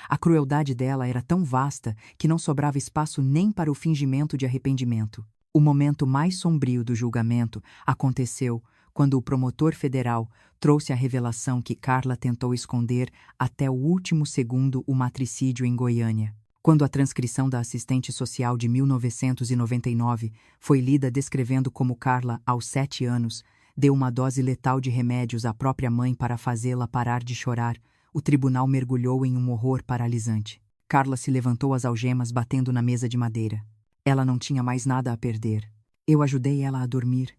A crueldade dela era tão vasta que não sobrava espaço nem para o fingimento de arrependimento. O momento mais sombrio do julgamento aconteceu quando o promotor federal trouxe a revelação que Carla tentou esconder até o último segundo o matricídio em Goiânia. Quando a transcrição da assistente social de 1999 foi lida descrevendo como Carla, aos 7 anos, deu uma dose letal de remédios à própria mãe para fazê-la parar de chorar, o tribunal mergulhou em um horror paralisante. Carla se levantou, as algemas batendo na mesa de madeira. Ela não tinha mais nada a perder. Eu ajudei ela a dormir.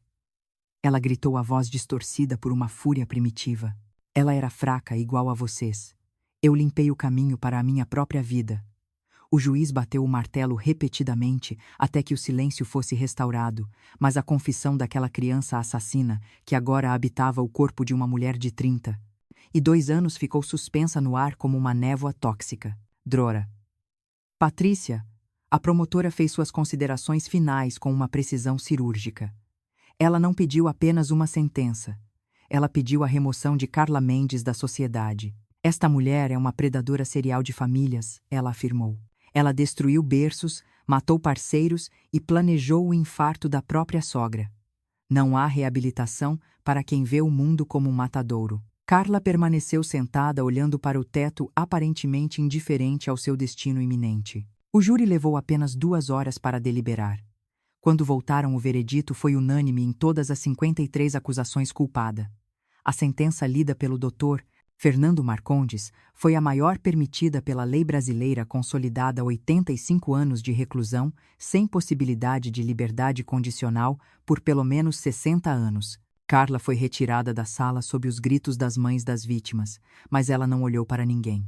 Ela gritou, a voz distorcida por uma fúria primitiva. Ela era fraca, igual a vocês. Eu limpei o caminho para a minha própria vida. O juiz bateu o martelo repetidamente até que o silêncio fosse restaurado, mas a confissão daquela criança assassina, que agora habitava o corpo de uma mulher de 30 e 2 anos, ficou suspensa no ar como uma névoa tóxica. Drora. Patrícia, a promotora, fez suas considerações finais com uma precisão cirúrgica. Ela não pediu apenas uma sentença. Ela pediu a remoção de Carla Mendes da sociedade. Esta mulher é uma predadora serial de famílias, ela afirmou. Ela destruiu berços, matou parceiros e planejou o infarto da própria sogra. Não há reabilitação para quem vê o mundo como um matadouro. Carla permaneceu sentada, olhando para o teto, aparentemente indiferente ao seu destino iminente. O júri levou apenas 2 horas para deliberar. Quando voltaram, o veredito foi unânime em todas as 53 acusações culpada. A sentença lida pelo Dr. Fernando Marcondes foi a maior permitida pela lei brasileira, consolidada a 85 anos de reclusão, sem possibilidade de liberdade condicional, por pelo menos 60 anos. Carla foi retirada da sala sob os gritos das mães das vítimas, mas ela não olhou para ninguém.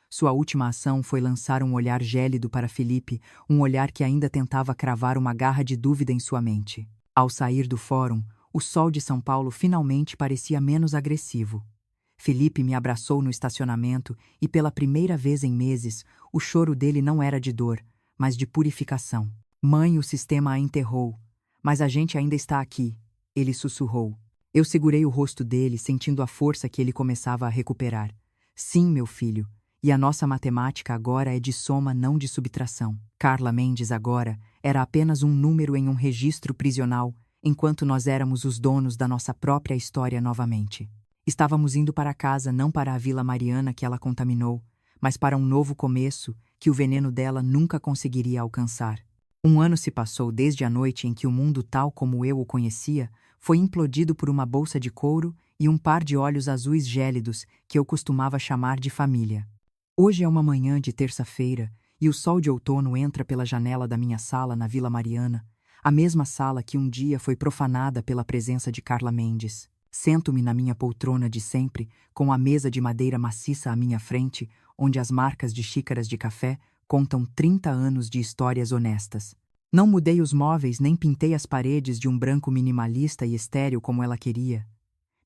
Sua última ação foi lançar um olhar gélido para Felipe, um olhar que ainda tentava cravar uma garra de dúvida em sua mente. Ao sair do fórum, o sol de São Paulo finalmente parecia menos agressivo. Felipe me abraçou no estacionamento e, pela primeira vez em meses, o choro dele não era de dor, mas de purificação. Mãe, o sistema a enterrou, mas a gente ainda está aqui, ele sussurrou. Eu segurei o rosto dele, sentindo a força que ele começava a recuperar. Sim, meu filho, e a nossa matemática agora é de soma, não de subtração. Carla Mendes agora era apenas um número em um registro prisional, enquanto nós éramos os donos da nossa própria história novamente. Estávamos indo para casa, não para a Vila Mariana que ela contaminou, mas para um novo começo que o veneno dela nunca conseguiria alcançar. 1 ano se passou desde a noite em que o mundo, tal como eu o conhecia, foi implodido por uma bolsa de couro e um par de olhos azuis gélidos que eu costumava chamar de família. Hoje é uma manhã de terça-feira e o sol de outono entra pela janela da minha sala na Vila Mariana, a mesma sala que um dia foi profanada pela presença de Carla Mendes. Sento-me na minha poltrona de sempre, com a mesa de madeira maciça à minha frente, onde as marcas de xícaras de café contam 30 anos de histórias honestas. Não mudei os móveis nem pintei as paredes de um branco minimalista e estéril como ela queria.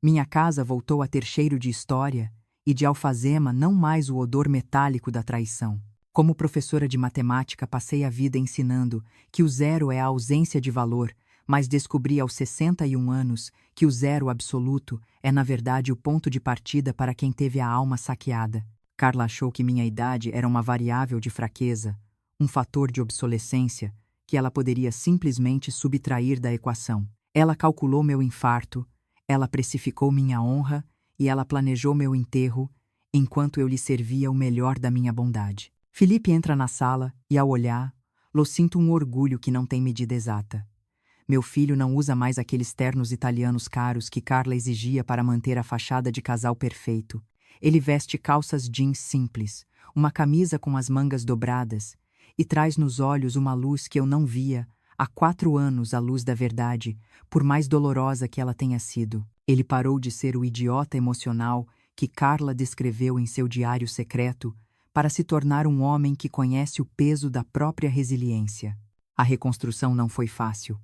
Minha casa voltou a ter cheiro de história e de alfazema, não mais o odor metálico da traição. Como professora de matemática, passei a vida ensinando que o zero é a ausência de valor, mas descobri aos 61 anos que o zero absoluto é, na verdade, o ponto de partida para quem teve a alma saqueada. Carla achou que minha idade era uma variável de fraqueza, um fator de obsolescência, que ela poderia simplesmente subtrair da equação. Ela calculou meu infarto, ela precificou minha honra e ela planejou meu enterro, enquanto eu lhe servia o melhor da minha bondade. Felipe entra na sala e, ao olhar, lo sinto um orgulho que não tem medida exata. Meu filho não usa mais aqueles ternos italianos caros que Carla exigia para manter a fachada de casal perfeito. Ele veste calças jeans simples, uma camisa com as mangas dobradas, e traz nos olhos uma luz que eu não via há 4 anos, a luz da verdade, por mais dolorosa que ela tenha sido. Ele parou de ser o idiota emocional que Carla descreveu em seu diário secreto para se tornar um homem que conhece o peso da própria resiliência. A reconstrução não foi fácil.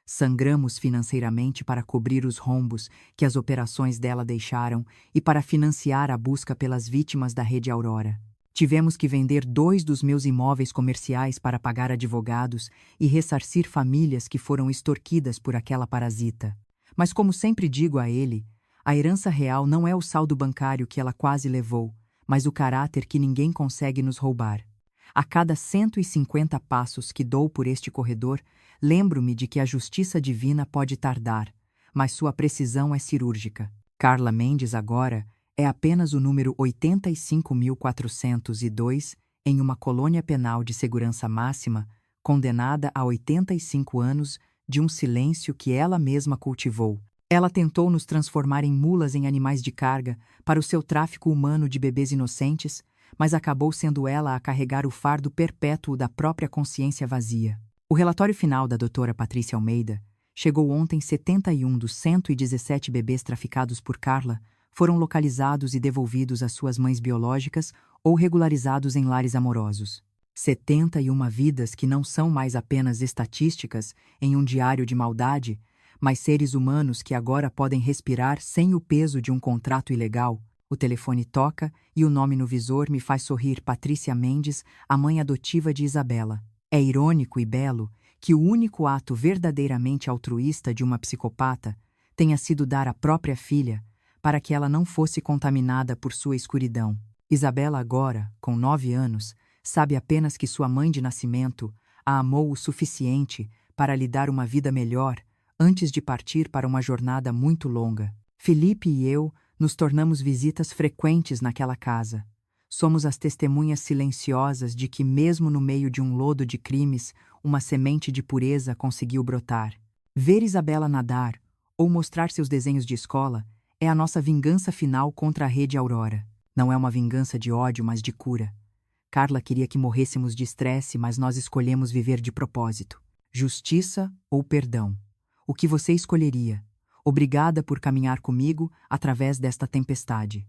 Sangramos financeiramente para cobrir os rombos que as operações dela deixaram e para financiar a busca pelas vítimas da Rede Aurora. Tivemos que vender 2 dos meus imóveis comerciais para pagar advogados e ressarcir famílias que foram extorquidas por aquela parasita. Mas, como sempre digo a ele, a herança real não é o saldo bancário que ela quase levou, mas o caráter que ninguém consegue nos roubar. A cada 150 passos que dou por este corredor, lembro-me de que a justiça divina pode tardar, mas sua precisão é cirúrgica. Carla Mendes agora é apenas o número 85.402 em uma colônia penal de segurança máxima, condenada a 85 anos de um silêncio que ela mesma cultivou. Ela tentou nos transformar em mulas em animais de carga para o seu tráfico humano de bebês inocentes, mas acabou sendo ela a carregar o fardo perpétuo da própria consciência vazia. O relatório final da doutora Patrícia Almeida chegou ontem. 71 dos 117 bebês traficados por Carla foram localizados e devolvidos às suas mães biológicas ou regularizados em lares amorosos. 71 vidas que não são mais apenas estatísticas em um diário de maldade, mas seres humanos que agora podem respirar sem o peso de um contrato ilegal. O telefone toca e o nome no visor me faz sorrir. Patrícia Mendes, a mãe adotiva de Isabela. É irônico e belo que o único ato verdadeiramente altruísta de uma psicopata tenha sido dar a própria filha para que ela não fosse contaminada por sua escuridão. Isabela agora, com 9 anos, sabe apenas que sua mãe de nascimento a amou o suficiente para lhe dar uma vida melhor antes de partir para uma jornada muito longa. Felipe e eu nos tornamos visitas frequentes naquela casa. Somos as testemunhas silenciosas de que, mesmo no meio de um lodo de crimes, uma semente de pureza conseguiu brotar. Ver Isabela nadar ou mostrar seus desenhos de escola é a nossa vingança final contra a Rede Aurora. Não é uma vingança de ódio, mas de cura. Carla queria que morrêssemos de estresse, mas nós escolhemos viver de propósito. Justiça ou perdão? O que você escolheria? Obrigada por caminhar comigo através desta tempestade.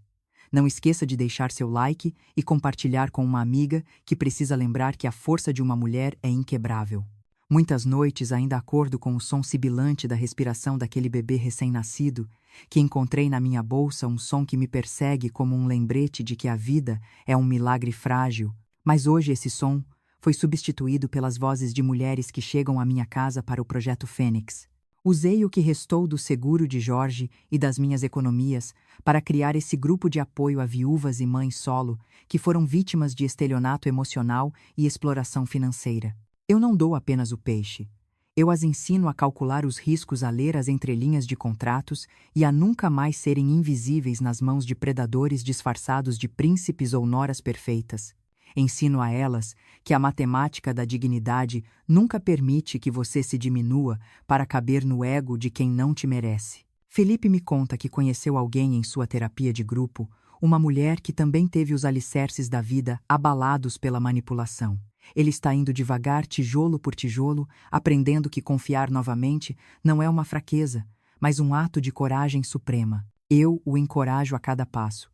Não esqueça de deixar seu like e compartilhar com uma amiga que precisa lembrar que a força de uma mulher é inquebrável. Muitas noites ainda acordo com o som sibilante da respiração daquele bebê recém-nascido, que encontrei na minha bolsa, um som que me persegue como um lembrete de que a vida é um milagre frágil, mas hoje esse som foi substituído pelas vozes de mulheres que chegam à minha casa para o Projeto Fênix. Usei o que restou do seguro de Jorge e das minhas economias para criar esse grupo de apoio a viúvas e mães solo que foram vítimas de estelionato emocional e exploração financeira. Eu não dou apenas o peixe. Eu as ensino a calcular os riscos, a ler as entrelinhas de contratos e a nunca mais serem invisíveis nas mãos de predadores disfarçados de príncipes ou noras perfeitas. Ensino a elas que a matemática da dignidade nunca permite que você se diminua para caber no ego de quem não te merece. Felipe me conta que conheceu alguém em sua terapia de grupo, uma mulher que também teve os alicerces da vida abalados pela manipulação. Ele está indo devagar, tijolo por tijolo, aprendendo que confiar novamente não é uma fraqueza, mas um ato de coragem suprema. Eu o encorajo a cada passo.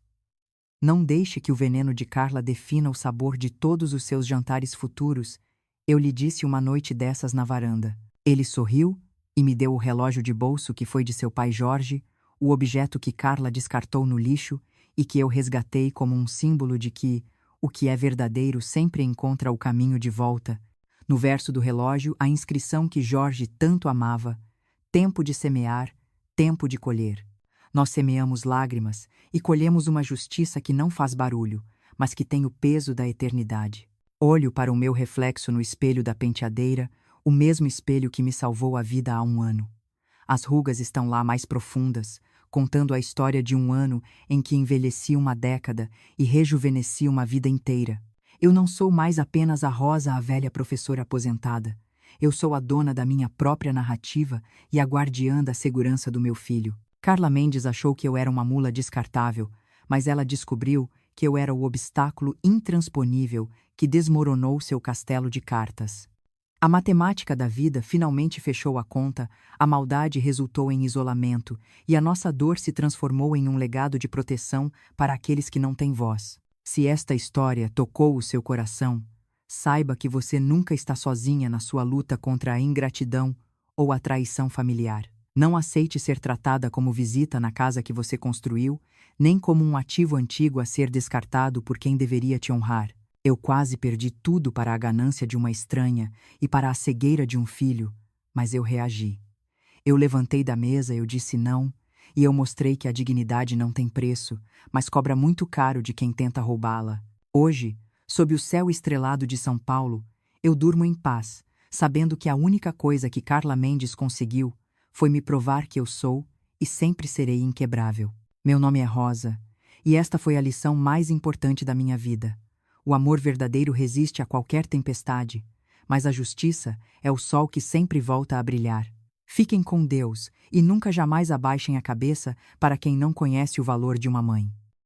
Não deixe que o veneno de Carla defina o sabor de todos os seus jantares futuros, eu lhe disse uma noite dessas na varanda. Ele sorriu e me deu o relógio de bolso que foi de seu pai Jorge, o objeto que Carla descartou no lixo e que eu resgatei como um símbolo de que o que é verdadeiro sempre encontra o caminho de volta. No verso do relógio, a inscrição que Jorge tanto amava: tempo de semear, tempo de colher. Nós semeamos lágrimas e colhemos uma justiça que não faz barulho, mas que tem o peso da eternidade. Olho para o meu reflexo no espelho da penteadeira, o mesmo espelho que me salvou a vida há 1 ano. As rugas estão lá mais profundas, contando a história de 1 ano em que envelheci uma década e rejuvenesci uma vida inteira. Eu não sou mais apenas a Rosa, a velha professora aposentada. Eu sou a dona da minha própria narrativa e a guardiã da segurança do meu filho. Carla Mendes achou que eu era uma mula descartável, mas ela descobriu que eu era o obstáculo intransponível que desmoronou seu castelo de cartas. A matemática da vida finalmente fechou a conta, a maldade resultou em isolamento e a nossa dor se transformou em um legado de proteção para aqueles que não têm voz. Se esta história tocou o seu coração, saiba que você nunca está sozinha na sua luta contra a ingratidão ou a traição familiar. Não aceite ser tratada como visita na casa que você construiu, nem como um ativo antigo a ser descartado por quem deveria te honrar. Eu quase perdi tudo para a ganância de uma estranha e para a cegueira de um filho, mas eu reagi. Eu levantei da mesa, eu disse não, e eu mostrei que a dignidade não tem preço, mas cobra muito caro de quem tenta roubá-la. Hoje, sob o céu estrelado de São Paulo, eu durmo em paz, sabendo que a única coisa que Carla Mendes conseguiu foi me provar que eu sou e sempre serei inquebrável. Meu nome é Rosa, e esta foi a lição mais importante da minha vida. O amor verdadeiro resiste a qualquer tempestade, mas a justiça é o sol que sempre volta a brilhar. Fiquem com Deus e nunca jamais abaixem a cabeça para quem não conhece o valor de uma mãe.